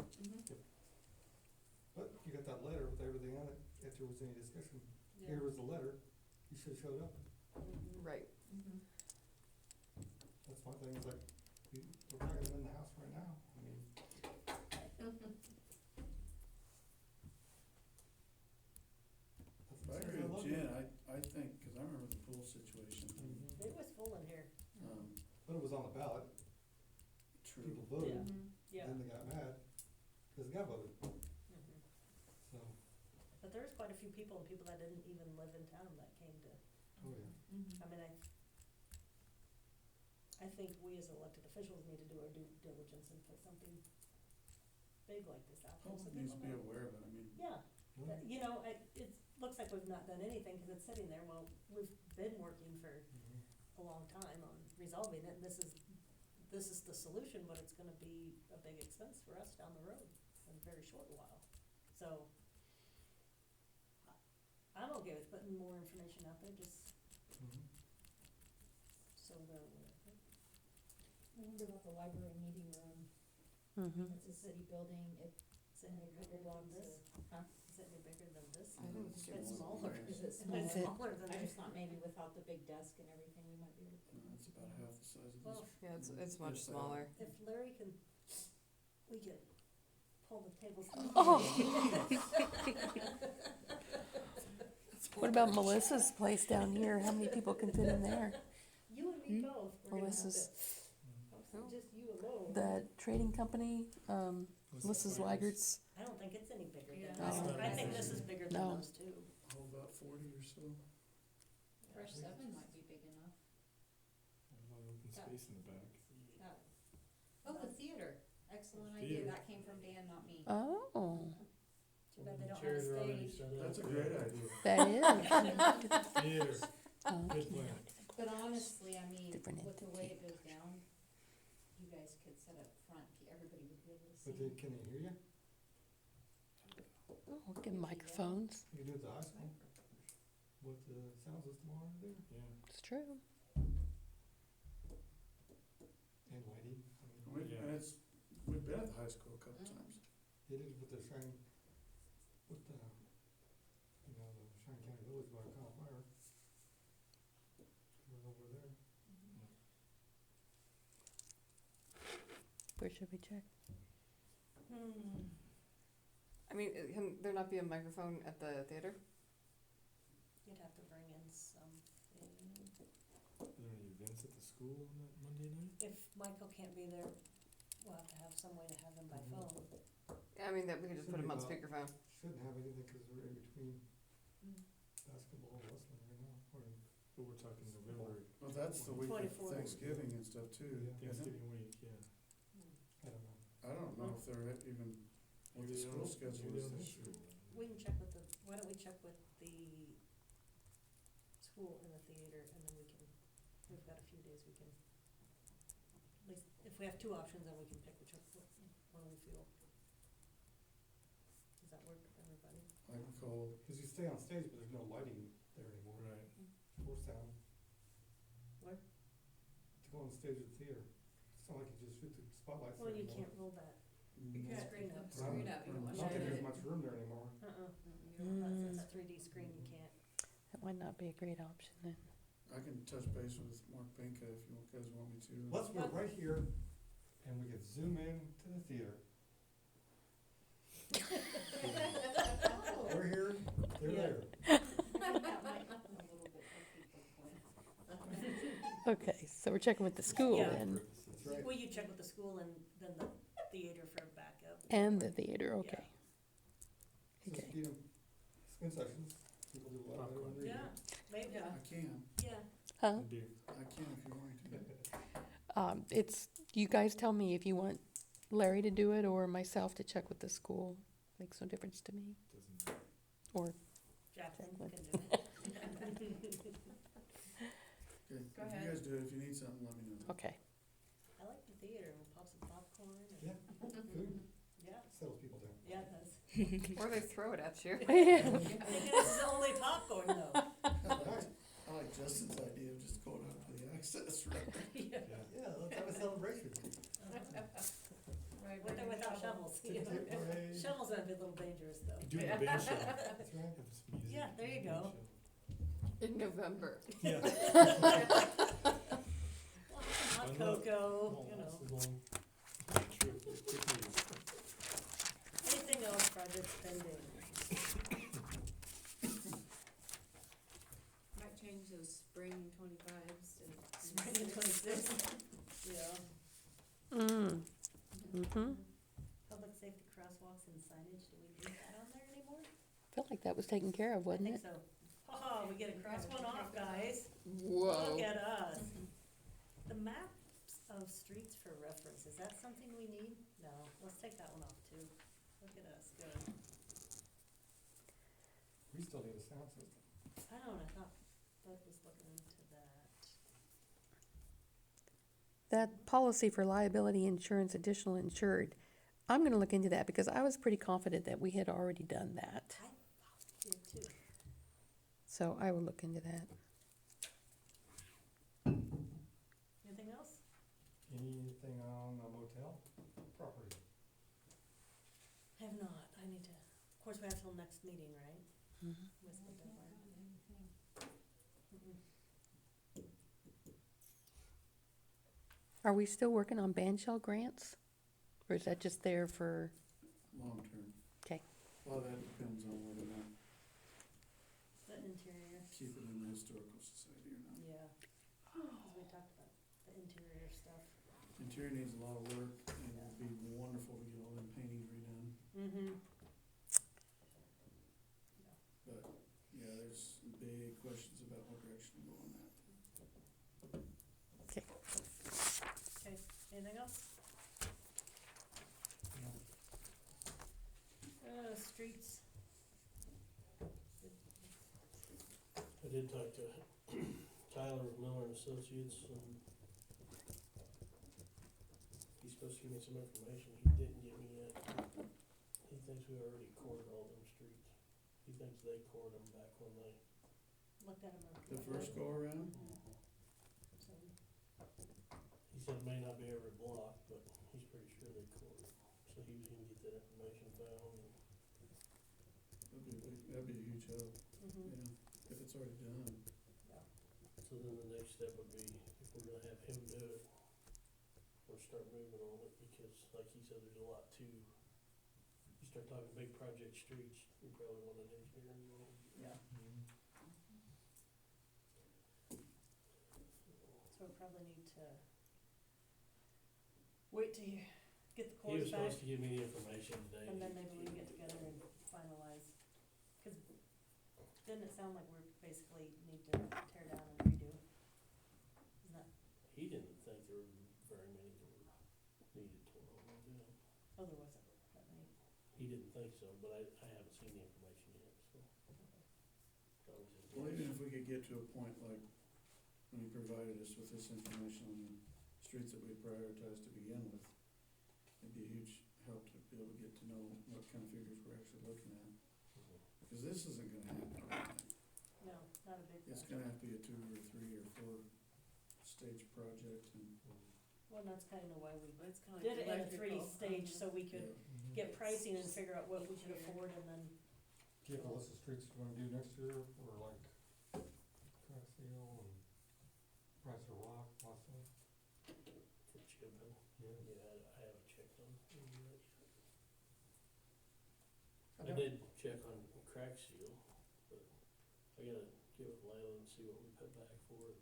But you got that letter with everything on it, if there was any discussion, here was the letter, you should've showed up. Right. That's one thing, it's like, we're not gonna win the house right now, I mean. I agree with Jen, I think, cause I remember the pool situation, It was full in here. But it was on the ballot, true. people voted, Yeah. then they got mad, cause it got voted, Mhm. so, But there was quite a few people and people that didn't even live in town that came to, oh yeah. I mean, I think we as elected officials need to do our due diligence and put something big like this out there. so Public needs to people be know. aware of it, I mean, Yeah, that- you know, it looks like we've not done anything because it's sitting there. Well, we've been working for a long time on resolving it, and this is the solution, but it's gonna be a big expense for us down the road in a very short while. So, I'm okay with putting more information out there, just so they're aware of it. I wonder about the library meeting room, Mm-hmm. it's a city building, it's Is it any bigger than this? Huh? Is it any bigger than this? I didn't it's see It's it. smaller. Is it It's smaller? smaller than I this. just thought maybe without the big desk and everything, we might be able to. it's about half the size of this. Well, Yeah, it's much This side. smaller. if Larry can, we could pull the tables. What about Melissa's place down here? How many people can fit in there? You and me both. We're gonna have Melissa's- to- Just you alone. The trading company, Mrs. Laggert's, I don't think it's any bigger than Yeah. that. No. I think this is bigger than No. those two. Oh, about 40 or so. Fresh seven might be big enough. A lot of open space in the back. Oh, the theater, excellent idea, Theater. that came from Dan, not me. oh, Too bad they don't have a Chairs are already stage. set up. That's a great idea. that is. Theater, Oh, good plan. But honestly, I mean, Different with the way entity. it goes down, you guys could set up front, everybody would be able to But see. they, can they hear you? We'll get microphones, You do it at the high school with the sound system on there Yeah. it's true. and lighting. I mean, And we've been at the high school a couple times. it is with the Cheyenne, with the, you know, the Cheyenne County Village by Kyle Fire. We're over there. Where should we check? I mean, can there not be a microphone at the theater? You'd have to bring in something. Are there any events at the school on that Monday night? If Michael can't be there, we'll have to have some way to have him by Mhm. phone. Yeah, I mean, that we could just put him on Something speakerphone. Shouldn't have anything because we're in between basketball and wrestling right now, or But we're talking November, Well, that's the week of 24th. Thanksgiving and stuff too. Yeah. isn't it? Thanksgiving week, yeah. I don't know. I don't know if they're even, what the Maybe school on- schedule maybe is on this the year. school. We can check with why don't we check with the school and the theater, and then we've got a few days we can, at least, if we have two options, then we can pick which one we feel. Does that work for everybody? I can call, Cause you stay on stage, but there's no lighting there anymore, Right. or sound. Where? To go on stage at the theater, it's not like you just shoot the spotlights Well, there you anymore. can't roll that. You Yeah. can't Screen up. screen up, you don't I want don't think to there's shut much it. room there anymore. That's a 3D screen, you can't. That might not be a great option then. I can touch base with Mark Benka if you guys want me to. Let's move right here, and we can zoom in to the theater. We're here, they're Yeah. there. That might be a little bit tricky, but Okay, so we're checking with the school Yeah. and, That's right. Well, you check with the school and then the theater for backup. and the theater, okay. Just, Okay. you know, concessions, people do a lot better when they're Yeah, maybe, Yeah. I can, yeah. Huh? And beer. I can if you want me to. It's, you guys tell me if you want Larry to do it or myself to check with the school. Makes no difference to me, Doesn't matter. or, Jacqueline Jacqueline. can do it. Okay, Go if ahead. you guys do it, if you need something, let me know. okay. I like the theater, we'll pop some popcorn and, Yeah, food yeah, settles people down. yeah, it does. Or they throw it at you. I think this is only popcorn though. I like Justin's idea of just going out to the access road. Yeah. Yeah, let's have a celebration. Right, With or bring a without shovel. shovels. Tick, tick, parade. Shovels might be a little dangerous though. Do the band shell. That's right. Have some music. Yeah, there you go. In November. Yeah. Hot Fun luck. cocoa, Won't you last know. as long. True. Good news. Anything else project pending? Might change those spring 25s to. Spring 26. Yeah. Mm-hmm. Public safety crosswalks and signage, do we need that on there anymore? Felt like that was taken care of, I wasn't think it? so. Oh, we get to cross one off, guys. Whoa. Look at us. The maps of streets for reference, is that something we need? No, let's take that one off too. Look at us, good. We still need a sound system. I don't know, I thought Bud was looking into that. That policy for liability insurance, additional insured, I'm gonna look into that because I was pretty confident that we had already done that. I thought we did too. So I will look into that. Anything else? Anything on the motel property? I have not, I need to, of course, we have till next meeting, right? Mhm. With the deadline. Mm-mm. Are we still working on band shell grants? Or is that just there for, Long term. 'kay. A lot of that depends on whether or not The interior, keep it in the historical society or not. yeah. 'Cause we talked about the interior stuff. Interior needs a lot of work, and it'd be wonderful to get all them painting Anything else? Streets. I did talk to Tyler with Miller and Associates, and he's supposed to give me some information, he didn't give me yet. He thinks we already cored all them streets. He thinks they cored them back when they. Looked at them. The first go around, So, He said it may not be every block, but he's pretty sure they cored them. So he was gonna get that information found, and that'd be a huge help, mhm. yeah, if it's already done. so then the next step would be, if we're gonna have him do it, or start moving on it, because like he said, there's a lot to, you start talking big project streets, you probably want an engineer involved. Yeah. So we probably need to wait till you get the He was cores back, supposed to give me the information today. and then maybe we can get together and finalize. Cause didn't it sound like we're basically need to tear down and redo? Isn't that, He didn't think there were very many that were needed to roll down. oh, there wasn't that many. He didn't think so, but I haven't seen the information yet, so. That was his Well, guess. even if we could get to a point like when he provided us with this information on the streets that we prioritized to begin with, it'd be a huge help to be able to get to know what kind of figures we're actually looking at. Because this isn't gonna happen overnight. No, not a big It's project. gonna have to be a 2 or 3 or 4 stage project and, Well, that's kinda why we But it's kinda like did it in a electrical. 3 stage, so we yeah. could get pricing and figure out what we could afford and then, Do you have a list of streets you wanna do next year, or like crack seal and price of rock, possibly? For chipping, Yeah. yeah, I haven't checked on any of that yet. I I don't- did check on crack seal, but I gotta get with Layla and see what we put back for it.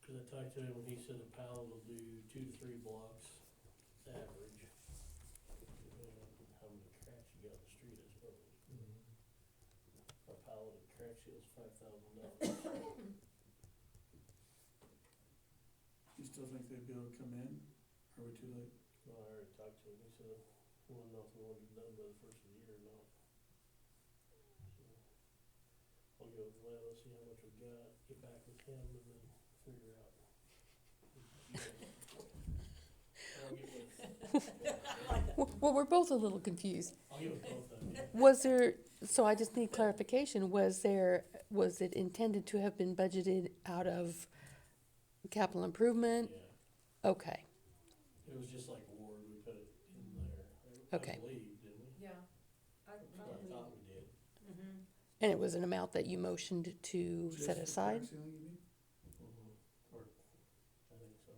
Cause I talked to him and he said a pallet will do 2 to 3 blocks average. Depending on how many cracks you got in the street, I suppose. A pallet of crack seal is $5,000. You still think they'd be able to come in? Are we too late? Well, I already talked to him, he said, we wanna know if we want to get done by the first of the year or not. So, I'll go with Layla, see how much we got, get back with him, and then figure out. I'll get with, Well, we're both a little confused. I'll get with both of them. Was there, so I just need clarification, was it intended to have been budgeted out of capital improvement? Yeah, Okay, it was just like Ward, we put it in there, I Okay. believe, didn't we? Yeah. I I thought we did. mhm. and it was an amount that you motioned to Just set the aside? crack ceiling, you mean? Or, I think so.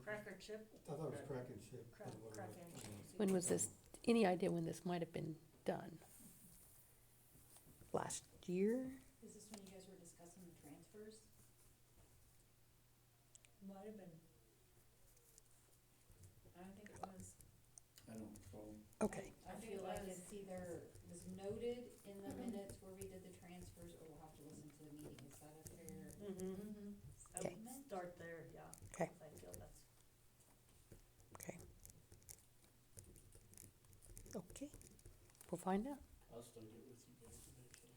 Cracker chip, I thought it was crack and chip. crack, is what it crack was. and. When was this, any idea when this might have been done? Last year? Is this when you guys were discussing the transfers? Might have been. I think it was. I don't recall. Okay, I I think feel it like was. it's either was noted in the minutes where we did the transfers, or we'll have to listen to the meeting, is that a fair Mm-hmm. Mm-hmm. I would start there, yeah. Okay. I feel that's. okay, we'll find out. I'll still get with you guys eventually.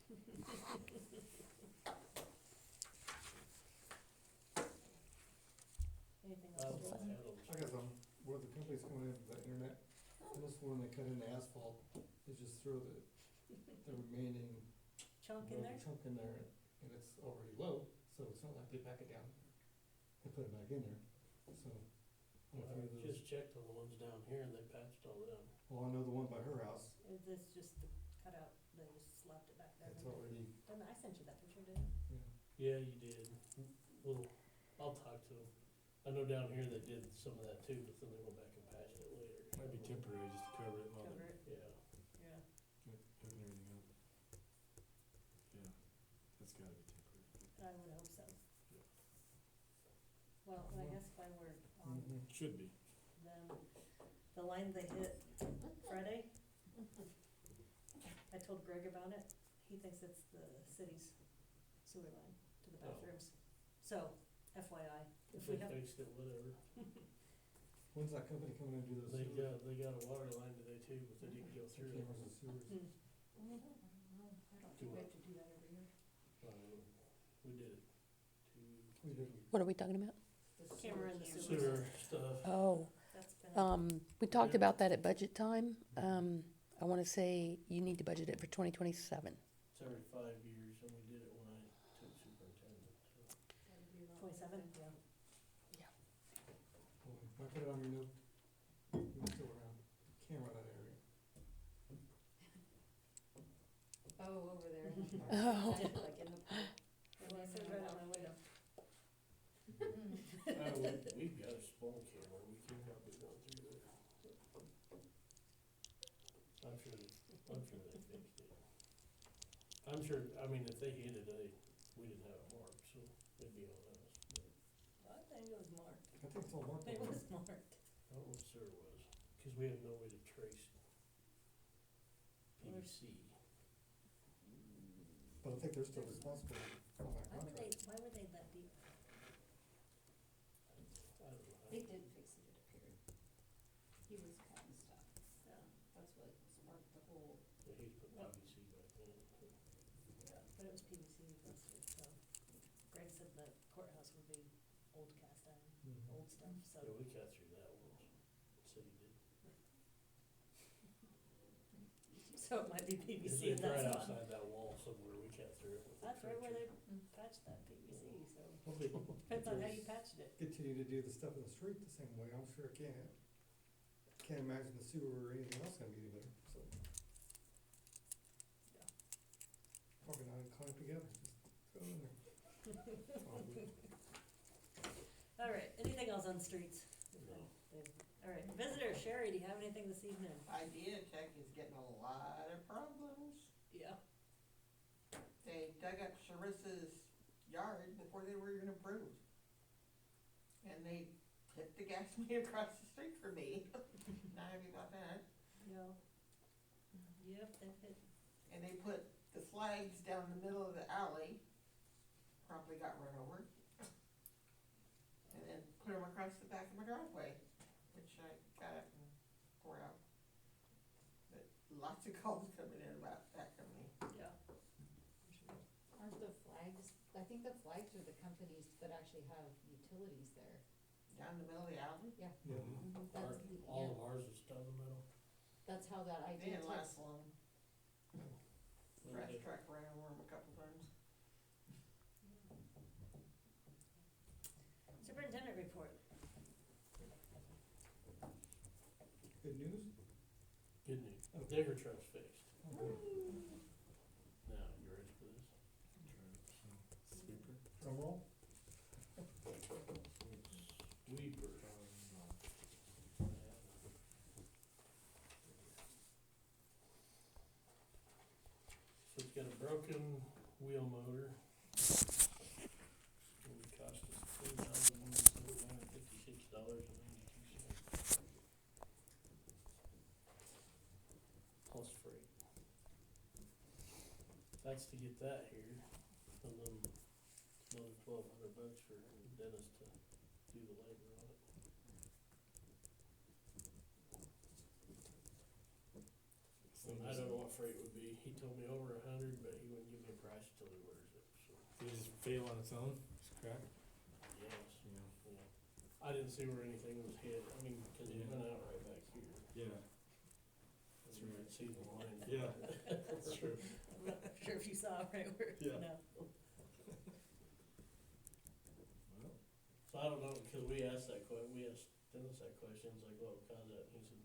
Anything I'll else? handle I the got some, where the company's coming in for the internet, and this one, they cut in the asphalt, they just throw the remaining Chunk in there? chunk in there, and it's already low, so it's not like they pack it down and put it back in there, so. I I don't know if any of those- just checked on the ones down here and they patched all them. Well, I know the one by her house, Is this just the cutout, they just slapped it back there? it's already, Didn't I sent you that picture, didn't I? yeah. Yeah, you did. Well, I'll talk to them. I know down here they did some of that too, but then they went back and patched it later. Might be temporary just to cover it while Cover they're it, Yeah. yeah. hooking everything up. Yeah, that's gotta be temporary. I would hope so. Yeah. Well, I guess while we're on Mhm. Should be. them, the line they hit Friday, I told Greg about it, he thinks it's the city's sewer line to the Oh. bathrooms. So, FYI, If we they have, fixed it, whatever. When's that company coming in to do the They sewers? got a water line today too, but they didn't go The through it. cameras and sewers. hmm, I don't think Do we what? have to do that every year. We did it. We did. What are we talking about? camera in the sewers. Sewer stuff. Oh, That's been, we talked Yeah. about that at budget time. I wanna say you need to budget it for 2027. It's every 5 years, and we did it when I took superintendent, so. 27, yeah. Well, if I put it on your note, we still around camera that area. Oh, over there. Oh. Like in the. Well, it says right on my window. We've got a small camera, we can probably run through there. I'm sure they fixed it. I'm sure, I mean, if they hit it, we didn't have it marked, so it'd be on us. I think it was marked. I think it's all marked It over was there. marked. I don't know what sewer was, cause we have no way to trace PVC. But I think they're still responsible for all that Why would contract. why would they let the, I don't know. They did fix it, it appeared. He was cutting stuff. yeah, That's what sparked the whole. Yeah, he's put PVC back in it. yeah, but it was PVC rusted, so. Greg said the courthouse would be old cast iron, Mhm. old stuff, so. Yeah, we cut through that once, city did. So it might be It's PVC in it's that right spot. outside that wall somewhere, we cut through it with a That's right where trencher. they patched that PVC, so. Probably Depends on how you patched it. Continue to do the stuff in the street the same way, I'm sure it can't imagine the sewer or anything else gonna be any better, so. Yeah. Probably not inclined together, just throw it in there. Probably. All right, anything else on streets? No. All right, visitor, Sherry, do you have anything this evening? Idea Tech is getting a lot of problems. Yeah. They dug up Sharissa's yard before they were even approved. And they hit the gas main across the street from me. Not happy about that. Yeah. Yep, that hit. And they put the flags down the middle of the alley, promptly got run over. And then put them across the back of my driveway, which I got up and tore out. But lots of calls coming in about that company. Yeah. Aren't the flags, I think the flags are the companies that actually have utilities there. Down the middle of the alley. Yeah. Yeah. That's the, All yeah, of ours is down the middle. that's how that They idea didn't takes. last long. Trash truck ran over them a couple times. Superintendent report. Good news? Good news. Okay. Digger truck's fixed. Oh, good. Now, you ready for this? Sweeper. Drum roll? Sweeper. So it's got a broken wheel motor. It would cost us $3,756.92. Plus freight. That's to get that here, and then another $1,200 for Dennis to do the labor on it. And I don't know what freight would be, he told me over 100, but he wouldn't give me a price till he wears it, so, Did it just fail on its own? Just crack? yes, Yeah. yeah. I didn't see where anything was hit, I mean, cause it Yeah. went out right back here. Yeah. And you could see the line. Yeah. That's true. I'm not sure if you saw right where, Yeah. no. Well, So I don't know, cause we asked Dennis that question, it's like, what would cause that, and he said,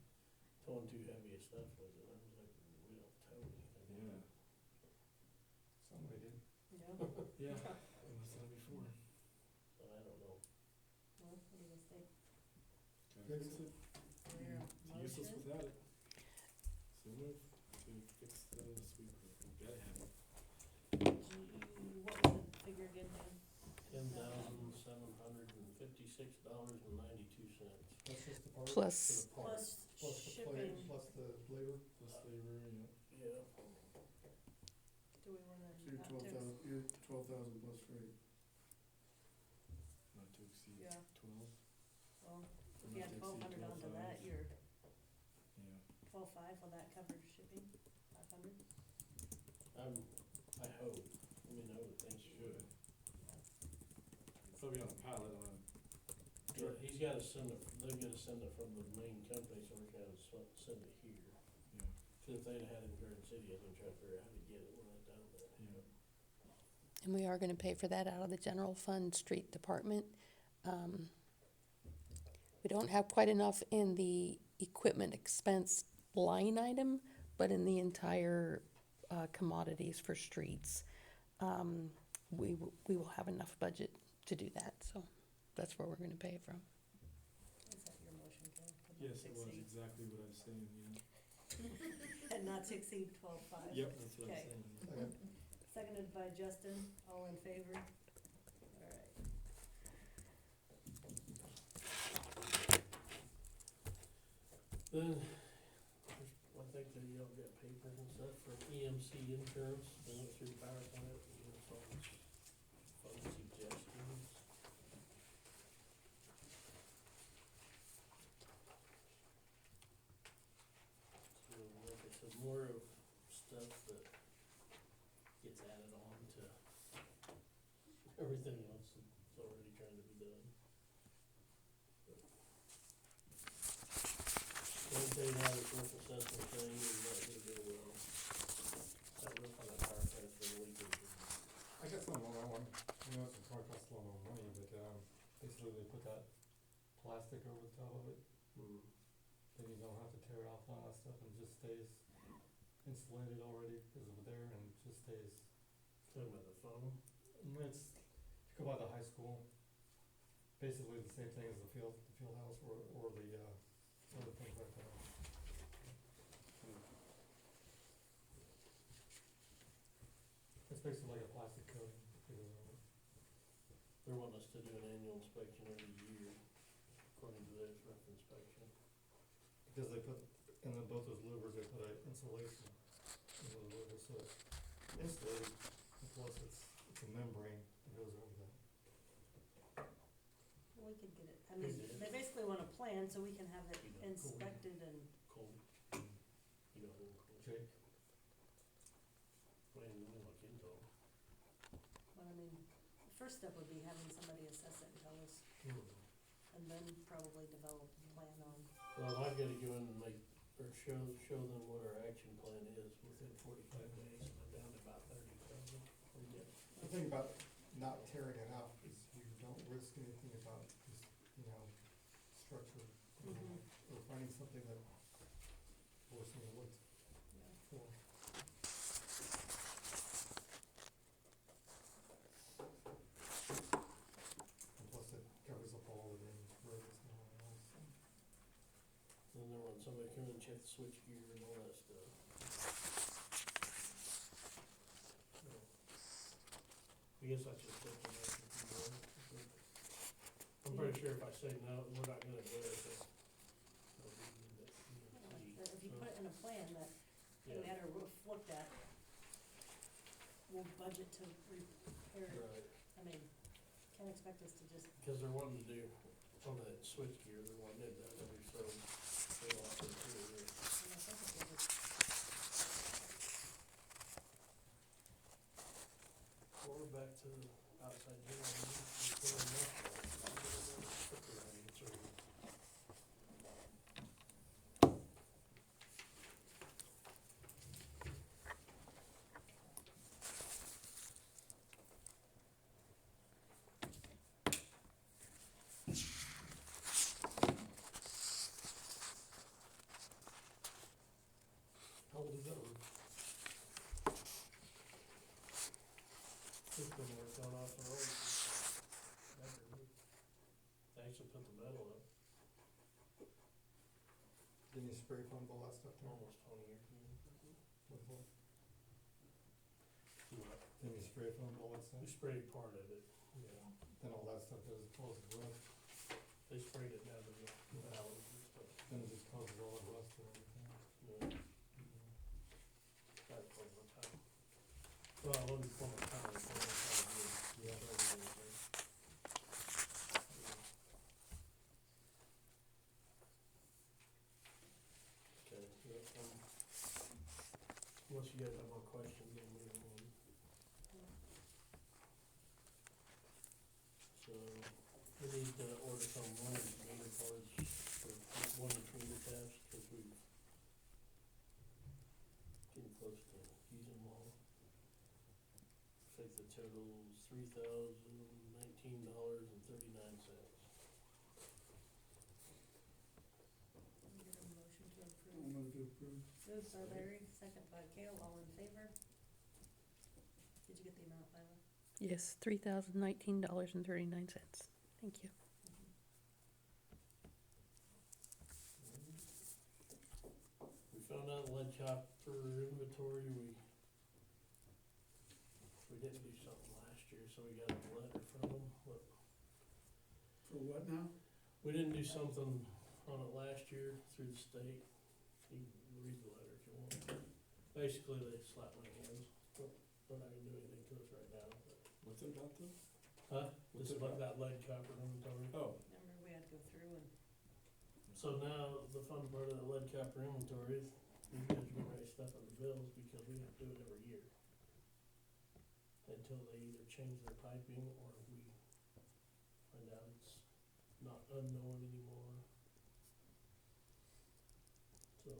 towing too heavy a stuff with it, and I was like, we don't tow anything. yeah. Somebody did. Yeah. Yeah. It was done before. So I don't know. Well, what do you guys think? Gotta fix it. Your It's useless motion? without it. So move to fix the sweeper. We gotta have it. What was the figure again, Dan? $10,756.92 That's just the part. Plus, for the part. Plus Plus the plate, shipping, plus the labor. Plus labor, yeah. Yeah. do we wanna So you're not to, 12,000 plus freight. Not to exceed. yeah, $1,200 onto that, 12,500. you're Yeah. 12.5, will that cover shipping, 500? I hope, I mean, I would think so. Should. It'll be on a pallet on a Yeah, truck. he's gotta send it, they've gotta send it from the main company, so we're gonna send it here. Yeah, Cause if they'd had it in Garden City, I was gonna try to figure out how to get it when I down there. yeah. And we are gonna pay for that out of the general fund, street department. We don't have quite enough in the equipment expense line item, but in the entire, commodities for streets, we will have enough budget to do that, so that's where we're gonna pay from. Is that your motion, Ken? Yes, it was exactly what I was saying, yeah. And not to exceed 12.5? Yep, that's what I'm Okay. saying. Seconded by Justin, all in favor? All right. Then, I think that y'all got papers and stuff for EMC insurance, they went through the power plant, and it's all fun suggestions. So, like I said, more of stuff that gets added on to everything else that's already trying to be done. Let me tell you how this roof assessment thing is not gonna go well. That roof on that power plant's been leaking. I got something on that one, you know, it's gonna cost a lot more money, but, basically they put that plastic over the top of it, then you don't have to tear off all that stuff, and it just stays insulated already because of there, and it just stays. Talking about the foam. It's, if you go by the high school, basically the same thing as the field house or the, other things like that. It's basically like a plastic coating, if you will. They're wanting us to do an annual inspection every year, according to this roof inspection. Because they put, in the, both those louvers, they put a insulation in the louver, so it's insulated, and plus it's a membrane that goes over that. We could get it, I mean, Is it? they basically want a plan so we can have it You got inspected and, Cold. You got a little cold. Jake, Well, you know, like into them. well, I mean, the first step would be having somebody assess it and tell us, and then probably develop a plan on. Well, I've gotta go in and make, or show them what our action plan is within 45 days, and I'm down to about 30,000. the thing about not tearing it out is you don't risk anything about this, you know, structure, you know, or finding something that worse than it looked Yeah. before. And plus it covers up all the damage roads and all that, so. Then there when somebody come and check the switch gear and all that stuff. So, I guess I should take the motion if you want. I'm pretty sure if I say no, we're not gonna do it, then I'll be in that But if you put it in a plan that, we Yeah, had our roof looked at, we'll budget to repair it. right, I mean, can't expect us to just, cause they're wanting to do, on that switch gear, they're wanting it done every so often too. I mean, I think if we just, Or back to the outside general, and put in that. How old is that roof? It's been worked on off the road. They actually put the metal up Didn't you spray foam all that stuff there? almost 20 years ago. Before? What? Didn't you spray foam all that stuff? We sprayed part of it, yeah. Then all that stuff goes close to rust, They sprayed it down to the valleys and stuff. then it just causes all the rust and everything. Yeah, that was one time. Well, it wasn't before my time, it was before my time. Yeah. you guys have more questions, then move on. So, we need to order some one inch meter cards for 1 inch meter taps, cause we've getting close to using them all. Looks like the total's $3,019.39. I'll get a motion to I'll approve. move to approve. Moved by Larry, second by Kale, all in favor? Did you get the amount, Lila? Yes, $3,019.39. Thank you. We found out lead copper inventory, we didn't do something last year, so we got a letter from them. For what now? We didn't do something on it last year through the state. You can read the letter if you want. Basically, they slapped my hands. They're not gonna do anything to us right now, but. What's it about though? Huh? What's This it is about about? that lead copper inventory. Oh. Remember, we had to go through and, So now, the fun part of the lead copper inventory is, these guys are gonna write stuff on the bills because we have to do it every year. Until they either change their piping or we find out it's not unknown anymore. So.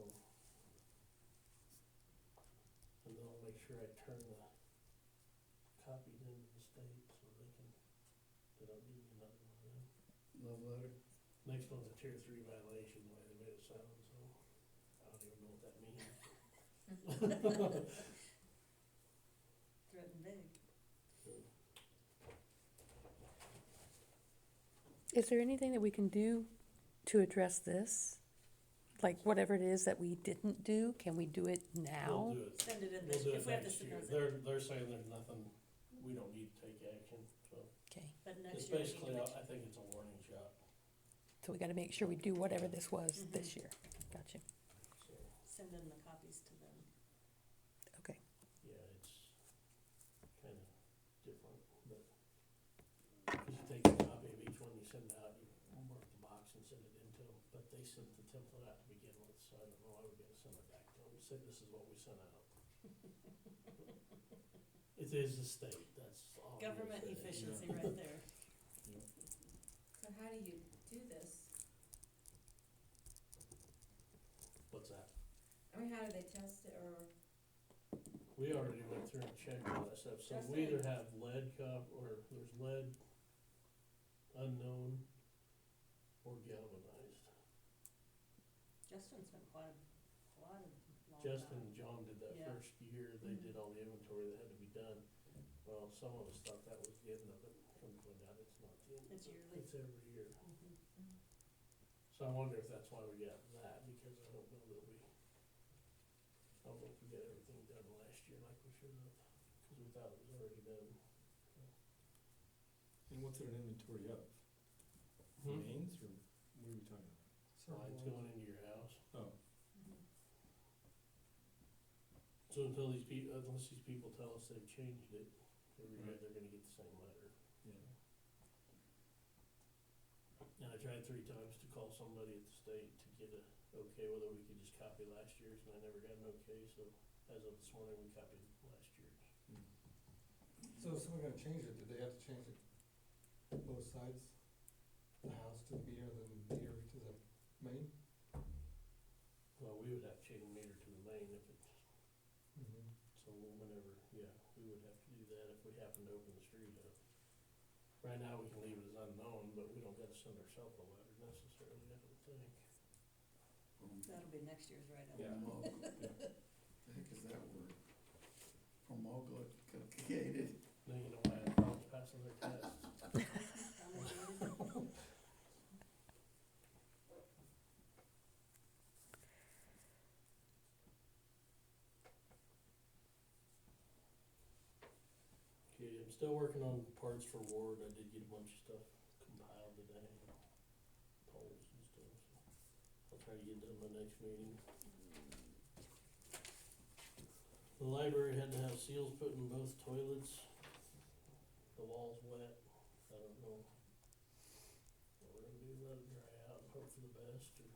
And then I'll make sure I turn the copies into the state so they can, they don't give me another one of them. Love letter. Next one's a tier 3 violation, the way they made it sound, so I don't even know what that means. threatened big. Is there anything that we can do to address this? Like whatever it is that we didn't do, can we do it now? We'll do it. Send it in We'll this, do if it we have to next send year. those in. They're saying there's nothing, we don't need to take action, so. Okay, But It's next year we need basically, to I think it's a warning shot, so we gotta make sure we do whatever this was this year. Gotcha. so, send in the copies to them. Okay. yeah, it's kinda different, but. Cause you take a copy of each one you send out, you mark the box and send it in to them, but they sent the template out to begin with, so I don't know why we gotta send it back to them, say this is what we sent out. It is the state, that's all. I'm gonna Government say. efficiency right there. So how do you do this? What's that? I mean, how do they test it, or, We already went through and checked all that stuff, so Just we either saying. have lead or there's lead unknown or galvanized. Justin spent quite a lot of long Justin time. and John did that Yeah. first year, they Mhm. did all the inventory that had to be done. Well, some of us thought that was the end of it, come to find out it's not the end of it. It's yearly. It's every year. Mhm. So I wonder if that's why we got that, because I don't know that I don't know if we got everything done last year like we should have, cause we thought it was already done. And what's it an inventory of? Hmm? Mains or what are we talking about? Lines going into your house. Oh, Mhm. So until unless these people tell us they've changed it, every year they're gonna get the same letter. yeah. And I tried 3 times to call somebody at the state to get a okay whether we could just copy last year's, and I never got an okay, so as of this morning, we copied last year's. Mm. So if someone gonna change it, do they have to change it both sides? The house to the meter, the meter to the main? Well, we would have to change the meter to the main if it's, Mm-hmm. so whenever, yeah, we would have to do that if we happen to open the street up. Right now, we can leave it as unknown, but we don't gotta send ourselves a letter necessarily, I don't think. That'll be next year's write-up. Yeah. The heck is that word? Promulgated. Now you know why everyone's passing their tests. Promulgated. Okay, I'm still working on parts for Ward, I did get a bunch of stuff compiled today, polls and stuff, so I'll try to get done by next meeting. The library had to have seals put in both toilets, the wall's wet, I don't know what we're gonna do, let it dry out and hope for the best, or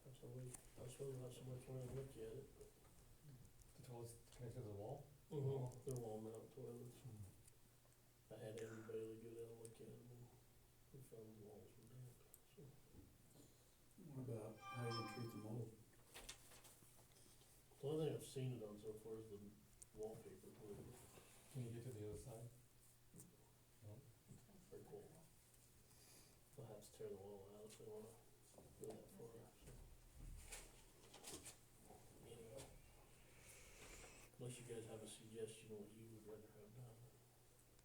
have somebody, I was supposed to have somebody come in and look at it, but The toilets connected to the wall? They're wall mount toilets. I had Evan Bailey go down and look at them, and we found the walls were damp, so. What about how you treat the mold? The only thing I've seen it on so far is the wallpaper, but Can you get to the other side? No? pretty cool. They'll have to tear the wall out if they wanna go that far, so. Anyway. Unless you guys have a suggestion what you would rather have done,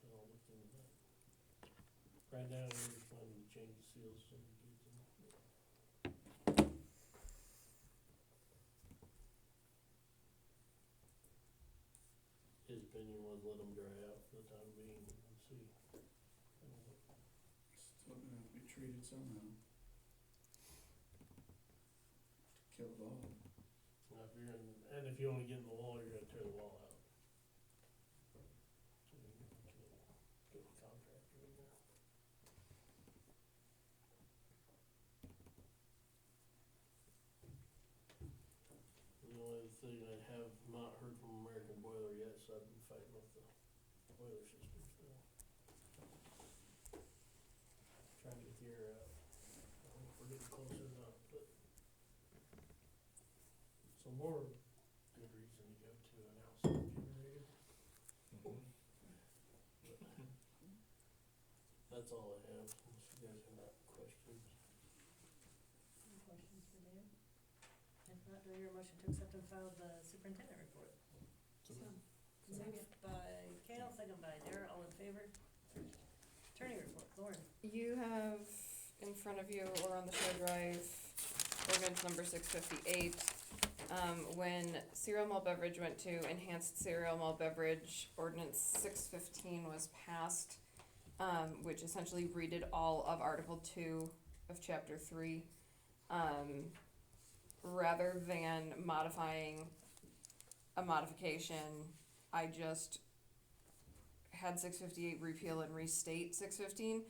then I'll look into that. Right now, we're just planning to change the seals so we get them. His opinion was let them dry out for the time being and see. Still gonna have to be treated somehow. To kill it all. Now, if you're in, and if you wanna get in the wall, you're gonna tear the wall out. So you can get a contractor in there. The only thing I have not heard from American Boiler yet, so I've been fighting with the boiler system still. Trying to get the air out. I don't know if we're getting closer or not, but. So more good reason to go to an outside generator. That's all I have, unless you guys have any questions. Any questions for Dan? If not, do I hear a motion to accept and file the superintendent report? Moved by Kale, second by Dara, all in favor? Attorney report, Lauren. You have in front of you or on the shared drive, ordinance number 658. When cereal malt beverage went to enhanced cereal malt beverage, ordinance 615 was passed, which essentially redid all of Article 2 of Chapter 3. Rather than modifying a modification, I just had 658 repeal and restate 615.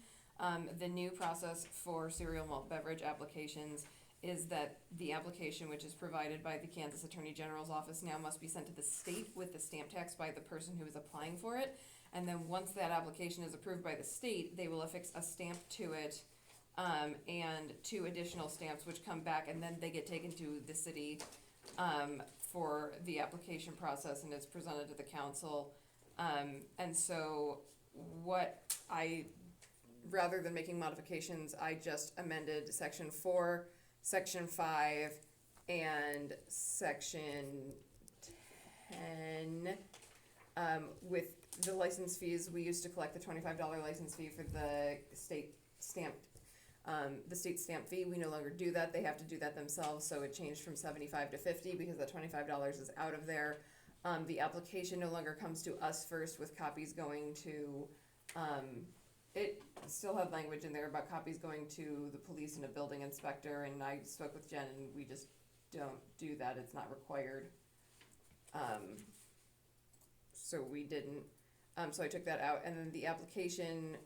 The new process for cereal malt beverage applications is that the application, which is provided by the Kansas Attorney General's office, now must be sent to the state with the stamp tax by the person who is applying for it. And then once that application is approved by the state, they will affix a stamp to it, and 2 additional stamps which come back, and then they get taken to the city for the application process, and it's presented to the council. And so rather than making modifications, I just amended section 4, section 5, and section 10. With the license fees, we used to collect the $25 license fee for the state stamp fee. We no longer do that. They have to do that themselves, so it changed from 75 to 50 because that $25 is out of there. The application no longer comes to us first with copies going to, it still had language in there about copies going to the police and a building inspector, and I spoke with Jen and we just don't do that. It's not required. So we didn't, so I took that out, and then the application,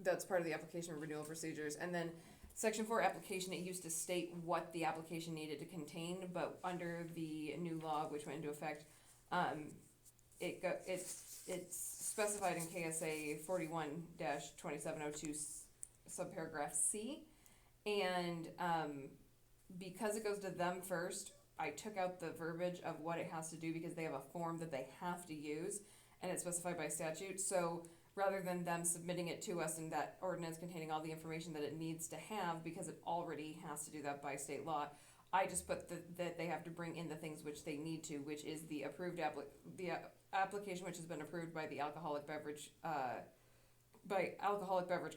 that's part of the application renewal procedures. And then section 4 application, it used to state what the application needed to contain, but under the new law, which went into effect, it's specified in KSA 41-2702 subparagraph C. And because it goes to them first, I took out the verbiage of what it has to do because they have a form that they have to use, and it's specified by statute. So rather than them submitting it to us in that ordinance containing all the information that it needs to have, because it already has to do that by state law, I just put that they have to bring in the things which they need to, which is the approved application which has been approved by the alcoholic beverage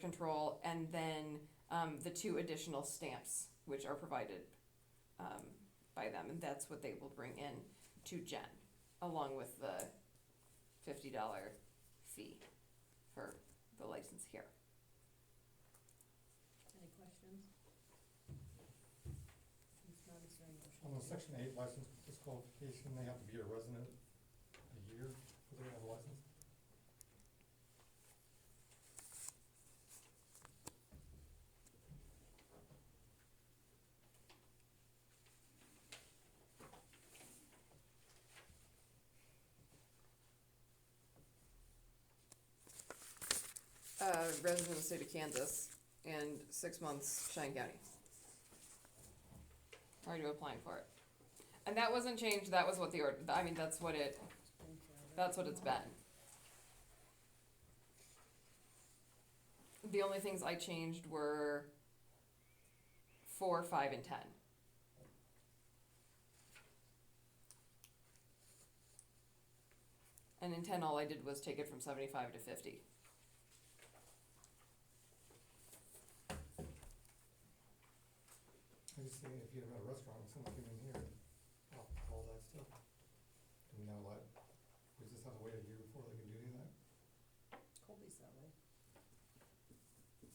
control, and then the 2 additional stamps which are provided by them, and that's what they will bring in to Jen, along with the $50 fee for the license here. Any questions? If not, is there a motion? On the section 8 license disqualification, they have to be a resident a year before they have a license? resident of the state of Kansas, and 6 months Cheyenne County. Prior to applying for it. And that wasn't changed, that was what the order, I mean, that's what it, that's what it's been. The only things I changed were 4, 5, and 10. And in 10, all I did was take it from 75 to 50. I'm just saying, if you have a restaurant and someone came in here, all that stuff, do we know what, we just have to wait a year before they can do any of that? Colby's that way.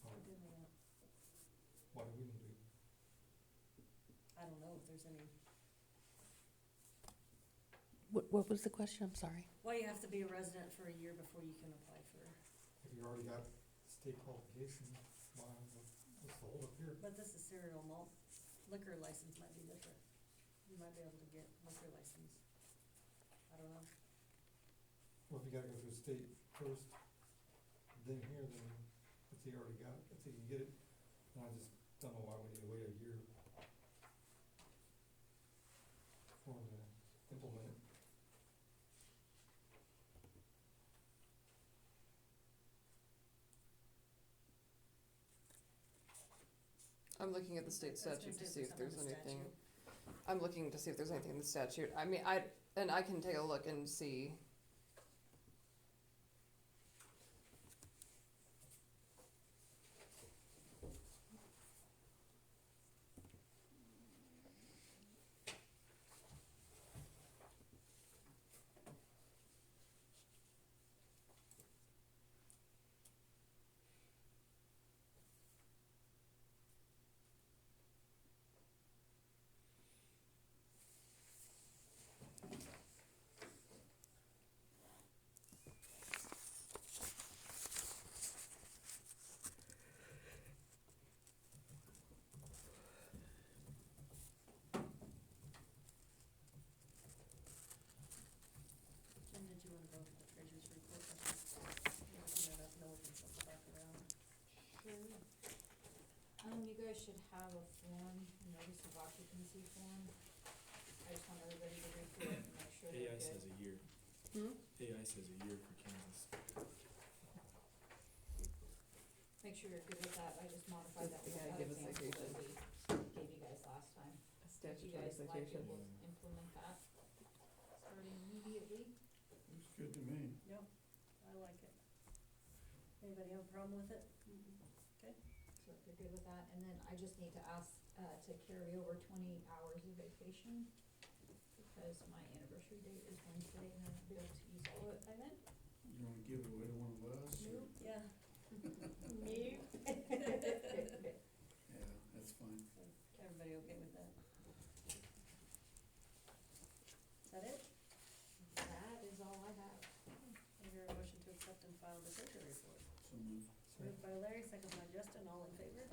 Or Give me that. what do we need to do? I don't know if there's any, What was the question? I'm sorry. well, you have to be a resident for a year before you can apply for, If you already got state qualification, why, what's the hold up here? but this is cereal malt, liquor license might be different. You might be able to get liquor license. I don't know. Well, if you gotta go through state first, then here, then if you already got it, if you can get it, then I just don't know why we need to wait a year for them to implement it. I'm looking at the state I was gonna statute to say see if there's something in the anything. statute. I'm looking to see if there's anything in the statute. I mean, I can take a look and see. Jim, did you wanna go to the treasurer's report? No, we can flip it back around. Sure. You guys should have a form, a notice of occupancy form. I just want everybody to read through it and make sure they're AI good. says a year. Hmm? AI says a year for Kansas. Make sure you're good with that, I just modified that with Yeah, that give a example citation. that we gave you guys last time. If you guys like it, we'll implement that, starting immediately. Looks good to me. Yep, I like it. Anybody have a problem with it? So if you're good with that, and then I just need to ask, to carry over 20 hours of vacation, because my anniversary date is Wednesday, and I won't be able to use all of it by then. You wanna give it away to one of us? or- Nope. Yeah. Nope. Yeah, that's fine. Everybody okay with that? Is that it? That is all I have. I hear a motion to accept and file the treasurer report. So move. Moved by Larry, second by Justin, all in favor?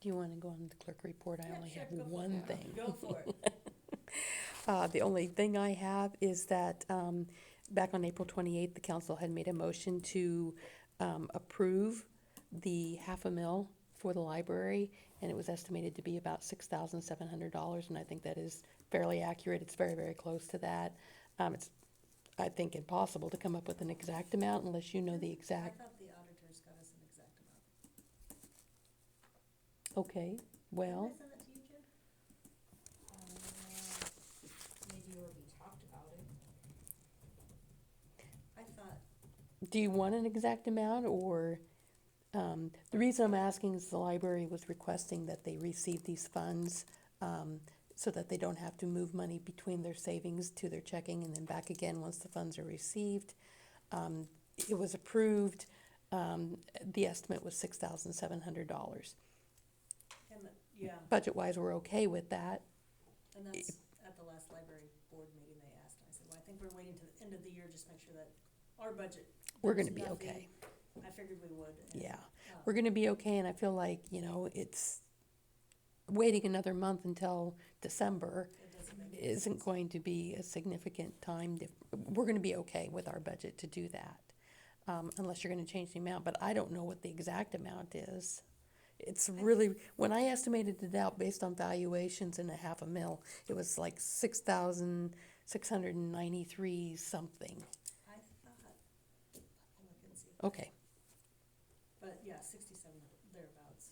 Do you want to go on the clerk report? I Yeah, only sure, have go for one it. thing. Go for it. The only thing I have is that, back on April 28th, the council had made a motion to, approve the $500,000 for the library, and it was estimated to be about $6,700, and I think that is fairly accurate. It's very, very close to that. It's, I think, impossible to come up with an exact amount unless you know the I exact. thought the auditors got us an exact Okay, well, Did I send that to you, Jen? Maybe you already talked about it. I thought, do you want an exact amount, or, the reason I'm asking is the library was requesting that they receive these funds, so that they don't have to move money between their savings to their checking and then back again once the funds are received. It was approved, the estimate was $6,700. and, yeah, Budget-wise, we're okay with that. and that's at the last library board meeting they asked, and I said, well, I think we're waiting to the end of the year, just make sure that our budget. We're there's gonna be nothing- okay. I figured we would. And, Yeah, we're gonna be okay, and I feel like, it's waiting another month until December It doesn't make any isn't sense. going to be a significant time. We're gonna be okay with our budget to do that, unless you're gonna change the amount, but I don't know what the exact amount is. It's really, when I estimated it out based on valuations in a half a mil, it was like 6,693 something. I thought, I'll look and see, Okay, but yeah, 67 thereabouts.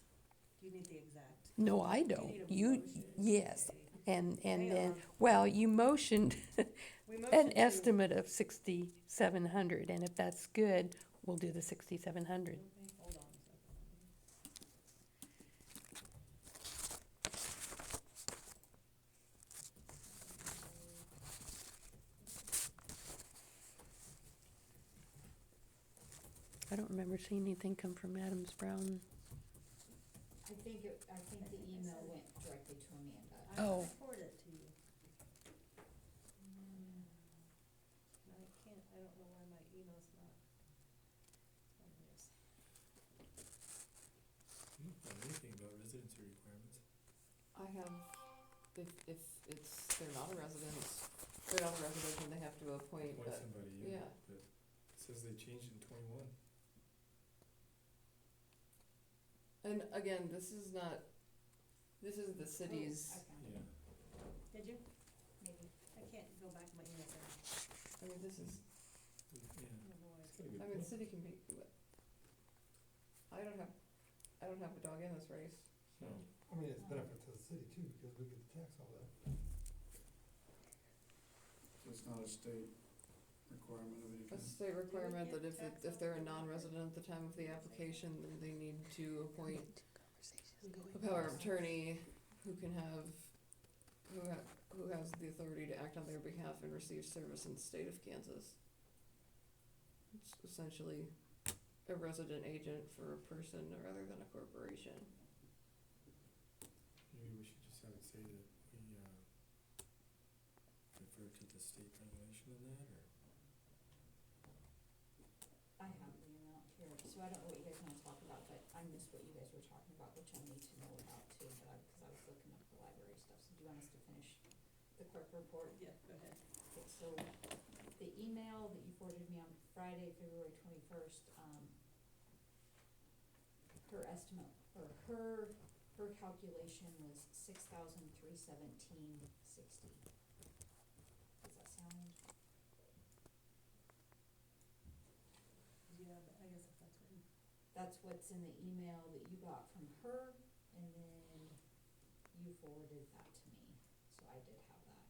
Do you need the exact? no, I Do don't. need a You, motion? yes, Okay. and Hang then, on. well, you motioned We an motioned to- estimate of 6,700, and if that's good, we'll do the 6,700. Okay, hold on a second. I don't remember seeing anything come from Adams Brown. I think the email went directly to Amanda. Oh. I forwarded it to you. No, I can't, I don't know why my email's not. Oh, it is. Anything about residency requirements? I have, if they're not a resident, and they have to appoint, Appoint somebody, yeah. but it says they changed in 21. And again, this is the city's, Oh, I found it, Yeah. Did you? maybe. I can't go back to my email there. I mean, this is, Yeah. Oh, boy. It's gotta be I mean, approved. city can be, I don't have a dog in this race. No. I mean, it's benefit to the city too, because we get the tax all that. So it's not a state requirement of any A kind. state requirement get that tax if they're a on it? non-resident at the time of the application, then they need to appoint a Going power of attorney who can have, who has the authority to act on their behalf and receive service in the state of Kansas. It's essentially a resident agent for a person rather than a corporation. Maybe we should just have it say that we, refer to the state regulation in that, or? I have the amount here, so I don't know what you guys wanna talk about, but I missed what you guys were talking about, which I need to know about too, but cause I was looking up the library stuff, so do you want us to finish the clerk report? Yeah, go ahead. Okay, so the email that you forwarded me on Friday, February 21st, her estimate, or her calculation was 6,317.60. Does that sound? Yeah, but I guess if that's written. That's what's in the email that you got from her, and then you forwarded that to me, so I did have that.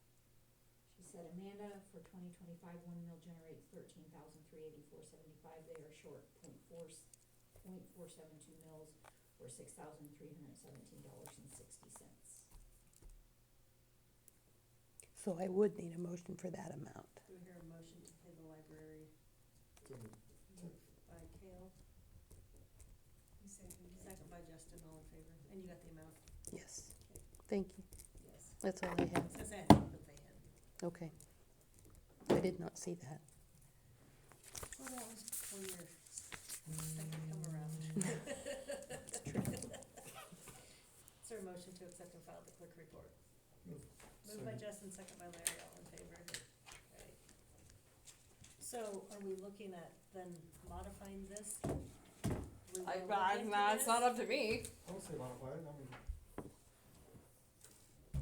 She said, Amanda, for 2025, one mill generates 13,384.75. They are short 0.472 mills, or $6,317.60. So I would need a motion for that amount. Do we hear a motion to pay the library by Kale? Second by Justin, all in favor, and you got the amount? Yes, thank you. Yes. That's all I have. I was gonna say, I think that they had. Okay. I did not see that. Well, that was before your second come around. That's true. Is there a motion to accept and file the clerk report? Move. Moved by Justin, second by Larry, all in favor. Right. So are we looking at then modifying this? We will look into It's this? not up to me. I would say modify it, I mean,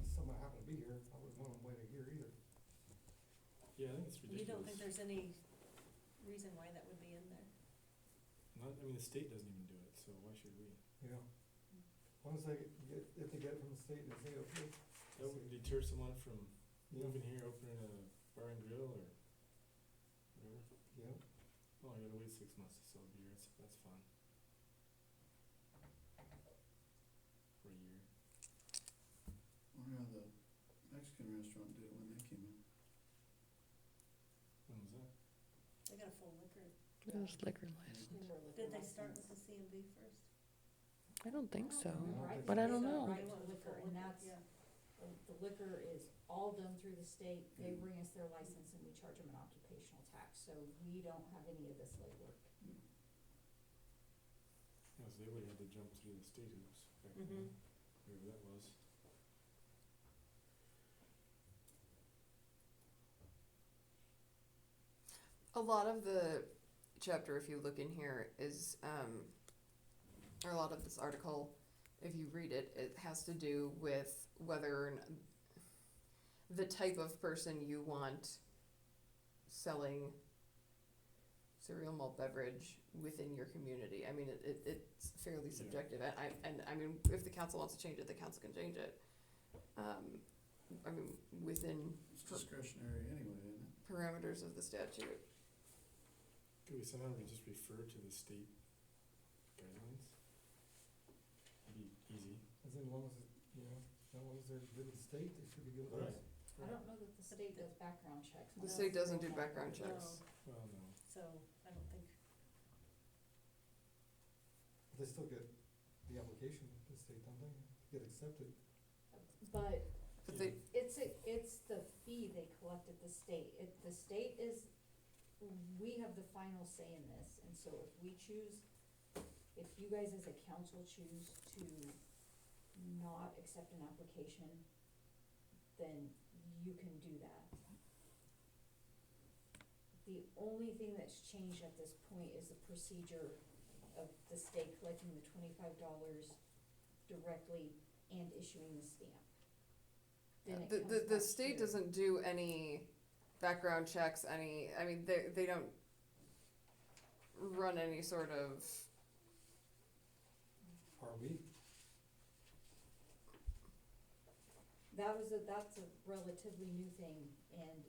someone happened to be here, I wouldn't want them waiting here either. Yeah, I think it's ridiculous. You don't think there's any reason why that would be in there? Not, I mean, the state doesn't even do it, so why should we? Yeah. once they get, if they get it from the state, they say, okay, That would deter someone from yeah, moving here, opening a bar and grill or whatever. yeah. Oh, I gotta wait 6 months to sell beer, that's fine. For a year. Or how the Mexican restaurant did it when they came in. When was that? They got a full liquor. Those liquor license. Timber liquor Did they start license. with the CMV first? I don't think so, Right, but I don't they know. start They Right went to with liquor, full and liquor, that's, yeah. the liquor is all done through the state, they Mm. bring us their license and we charge them an occupational tax, so we don't have any of this legwork. Yeah, so they would've had to jump through the state hoops back then, Mhm. whatever that was. A lot of the chapter, if you look in here, is, or a lot of this article, if you read it, it has to do with whether or n- the type of person you want selling cereal malt beverage within your community. I mean, it's fairly Yeah. subjective, and I mean, if the council wants to change it, the council can change it. I mean, within It's discretionary anyway, isn't it? parameters of the statute. Could we somehow just refer to the state guidelines? Be easy. As long as, as long as they're good with the state, they should be good with us. I don't know that the state does background checks. The on state doesn't do cereal malt background beverage. checks. Well, no. So, I don't think, They still get the application, the state, don't they? Get accepted. But But they, it's the fee they collect at the state. The state is, we have the final say in this, and so if we choose, if you guys as a council choose to not accept an application, then you can do that. The only thing that's changed at this point is the procedure of the state collecting the $25 directly and issuing the stamp. Then it comes the back state here. doesn't do any background checks, I mean, they don't run any sort of, Are we? That's a relatively new thing, and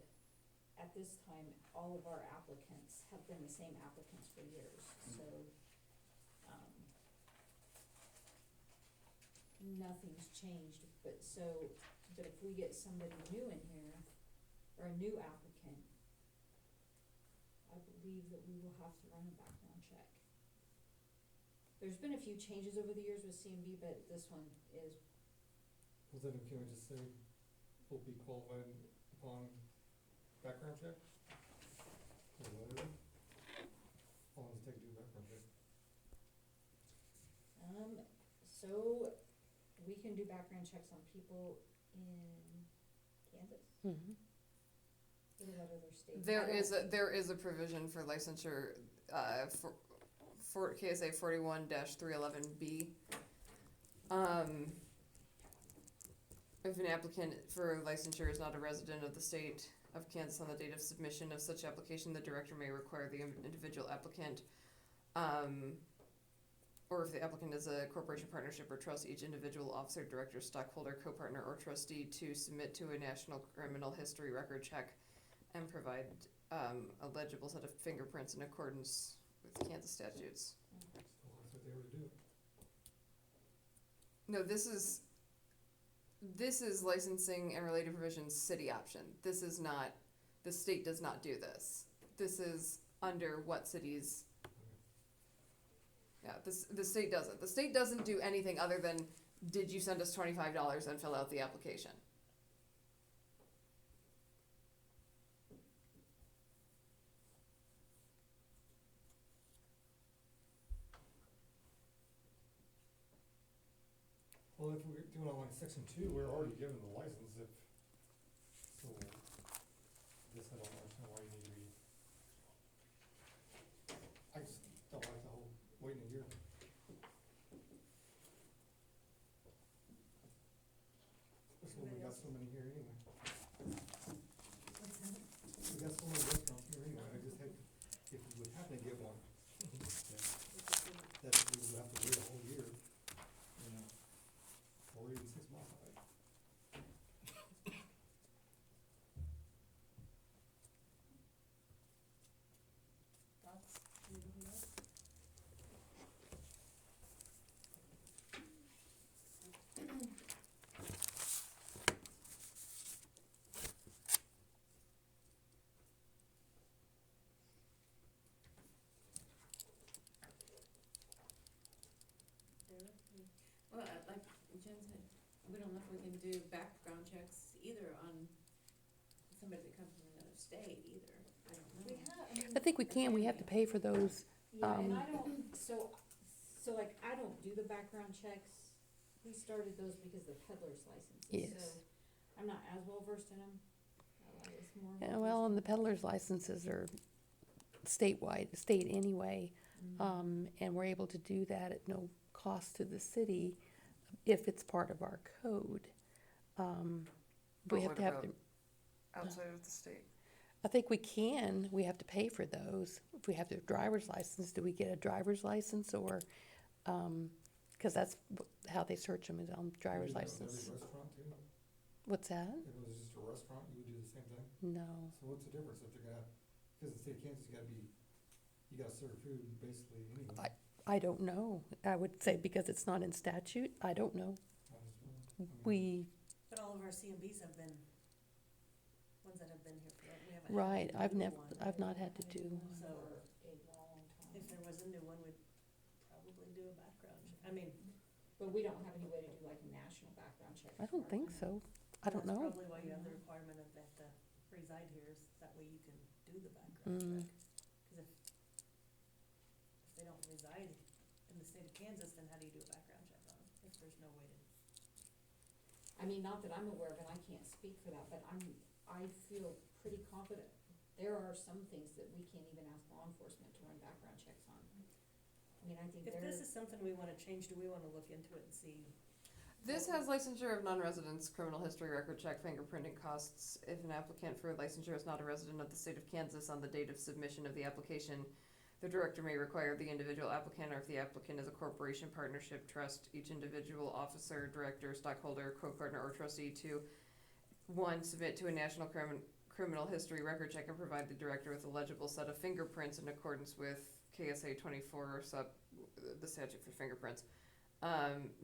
at this time, all of our applicants have been the same applicants for years, so, nothing's changed, but if we get somebody new in here, or a new applicant, I believe that we will have to run a background check. There's been a few changes over the years with CMB, but this one is, Well, then can we just say, will be qualified upon background check? Or whatever? How long does it take to do a background check? so we can do background checks on people in Kansas. Mhm. What about other states? there is a provision for licensure, for KSA 41-311B. If an applicant for licensure is not a resident of the state of Kansas on the date of submission of such application, the director may require the individual applicant, or if the applicant is a corporation, partnership, or trust, each individual officer, director, stockholder, co-partner, or trustee to submit to a national criminal history record check and provide a legible set of fingerprints in accordance with Kansas statutes. So that's what they were to do. No, this is licensing and related provisions city option. This is not, the state does not do this. This is under what cities, yeah, the state doesn't. The state doesn't do anything other than, did you send us $25 and fill out the application? Well, if we're doing it like section 2, we're already given the license if, so, this I don't understand why you need to be. I just don't like the whole waiting a year. Especially when we got so many here anyway. We got so many restaurants here anyway, I just hate, if we would happen to get one, that we would have to wait a whole year. Yeah. we don't know if we can do background checks either on somebody that comes from another state either, I don't know. We have, I mean. I think we can, we have to pay for those. Yeah, and Um, I don't, so like, I don't do the background checks. We started those because of the peddler's licenses, Yes. so I'm not as well versed in them. I was more. Yeah, well, and the peddler's licenses are statewide, state anyway, and we're able to do that at no cost to the city if it's part of our code. But We have what to have about to, outside of the state? I think we can, we have to pay for those. If we have the driver's license, do we get a driver's license or, cause that's how they search them is on driver's You do that with license. every restaurant too? What's that? If it was just a restaurant, you would do the same thing? No. So what's the difference if they're gonna, because the state of Kansas, you gotta serve food basically anyway. I don't know. I would say because it's not in statute, I don't know. I mean, We, But all of our CMBs have been, ones that have been here for, we haven't. had right, to I've do never, one. I've not had to do, So, For a long time. if there was a new one, we'd probably do a background check. I mean, But we don't have any way to do like a national background check. I don't think so. I don't know. that's probably why you have the requirement of they have to reside here, is that way you can do the background Mm. check. Cause if they don't reside in the state of Kansas, then how do you do a background check on them, if there's no way to? I mean, not that I'm aware of, and I can't speak for that, but I feel pretty confident. There are some things that we can't even ask law enforcement to run background checks on. I mean, I think If they're. this is something we wanna change, do we wanna look into it and see? This has licensure of non-residents, criminal history record check, fingerprinting costs. If an applicant for licensure is not a resident of the state of Kansas on the date of submission of the application, the director may require the individual applicant, or if the applicant is a corporation, partnership, trust, each individual officer, director, stockholder, co-partner, or trustee to, one, submit to a national criminal history record check and provide the director with a legible set of fingerprints in accordance with KSA 24 the statute for fingerprints.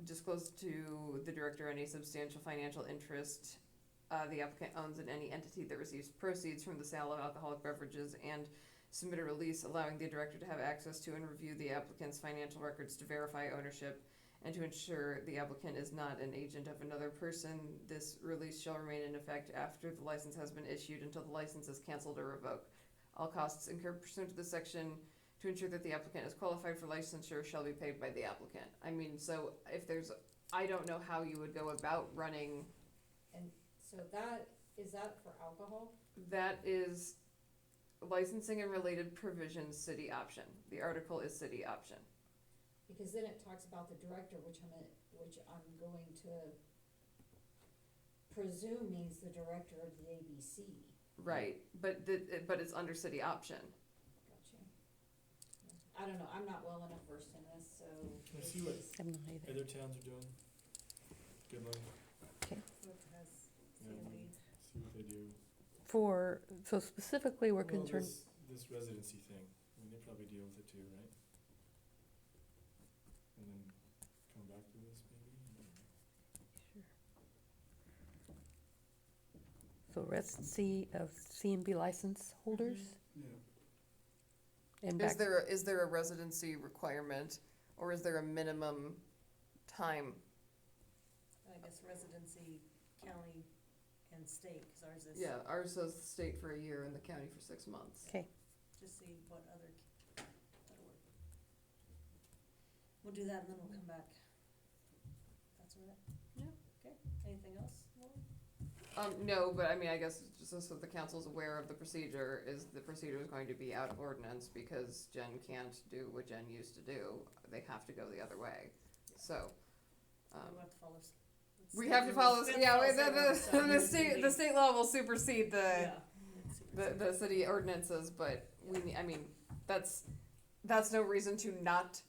Disclose to the director any substantial financial interest the applicant owns in any entity that receives proceeds from the sale of alcoholic beverages, and submit a release allowing the director to have access to and review the applicant's financial records to verify ownership and to ensure the applicant is not an agent of another person. This release shall remain in effect after the license has been issued until the license is canceled or revoked. All costs incurred pursuant to this section to ensure that the applicant is qualified for licensure shall be paid by the applicant. I mean, so if there's, I don't know how you would go about running, And so is that for alcohol? that is licensing and related provisions, city option. The article is city option. Because then it talks about the director, which I'm going to presume means the director of the ABC. Right, but it's under city option. Gotcha. I don't know, I'm not well enough versed in this, so. Let's this see what- is- I have no idea. Other towns are doing. Good money, What has Yeah, CMB? see what they do. So specifically, we're Well, concerned, this residency thing, I mean, they probably deal with it too, right? And then come back to this maybe? so residency of CMB license holders Yeah, and Is back, is there a residency requirement, or is there a minimum time? I guess residency, county and state, cause ours is. Yeah, ours says the state for a year and the county for 6 months. okay. Just see what other, that'll work. We'll do that and then we'll come back. That's all right? Yeah. Okay, anything else, Lauren? No, but I mean, I guess just so the council's aware of the procedure, is the procedure is going to be out of ordinance because Jen can't do what Jen used to do. They have to go the other way. So, We'll have to follow. we have to follow, the state state law will supersede Yeah. the city ordinances, but I mean, that's no reason to not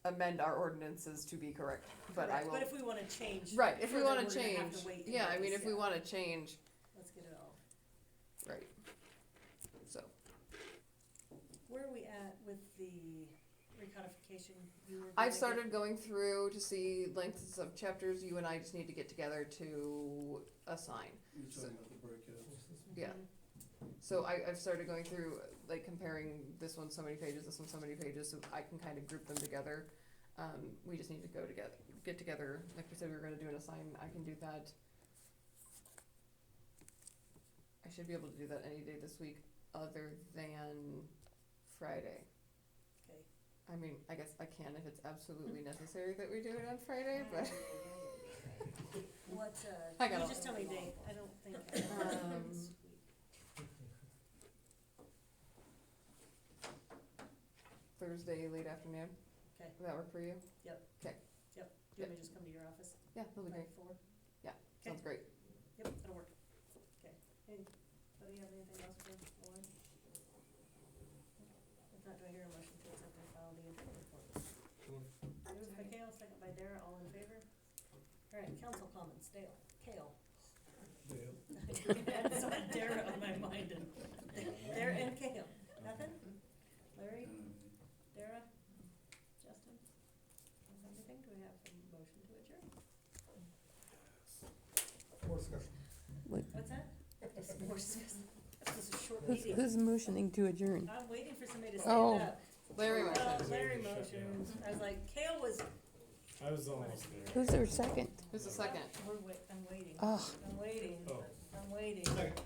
amend our ordinances to be correct, but I will. But if we wanna change. Right, if we further, wanna we're gonna have change, to wait and yeah, get I mean, this if we out. wanna change, Let's get it all. right, so. Where are we at with the recodification? You were I've gonna started going through to see lengths of chapters, you and I just need to get together to assign. you're talking about the breakouts. Yeah. So I've started going through, like, comparing this one so many pages, this one so many pages, so I can kind of group them together. We just need to get together, like we said we were gonna do an assign, I can do that. I should be able to do that any day this week other than Friday. Okay. I mean, I guess I can if it's absolutely necessary that we do it on Friday, but. What, I you gotta- just tell me date, I don't think I have Um, this week. Thursday, late afternoon. Okay. Would that work for you? Yep. Okay. Yep, do you want me to just come to your office, Yeah, that'll be great. like 4? Sounds great. Yep, that'll work. Okay, anybody have anything else for Lauren? If not, do I hear a motion to accept and file the interim report? Moved by Kale, second by Dara, all in favor? All right, council comments, Dale, Kale. Dale. That's what Dara on my mind, and Dara and Kale, nothing? Larry, Dara, Justin? Is everything, do we have a motion to adjourn? More discussion. What's that? More discussion. This was a short Who's, meeting. who's motioning to adjourn? I'm waiting for somebody to Oh. stand up. Larry Oh, motion. Larry motions. I was like, Kale was. I was almost there. Who's their second? Who's the second? I'm waiting. Oh. I'm waiting. Oh. I'm waiting. Second.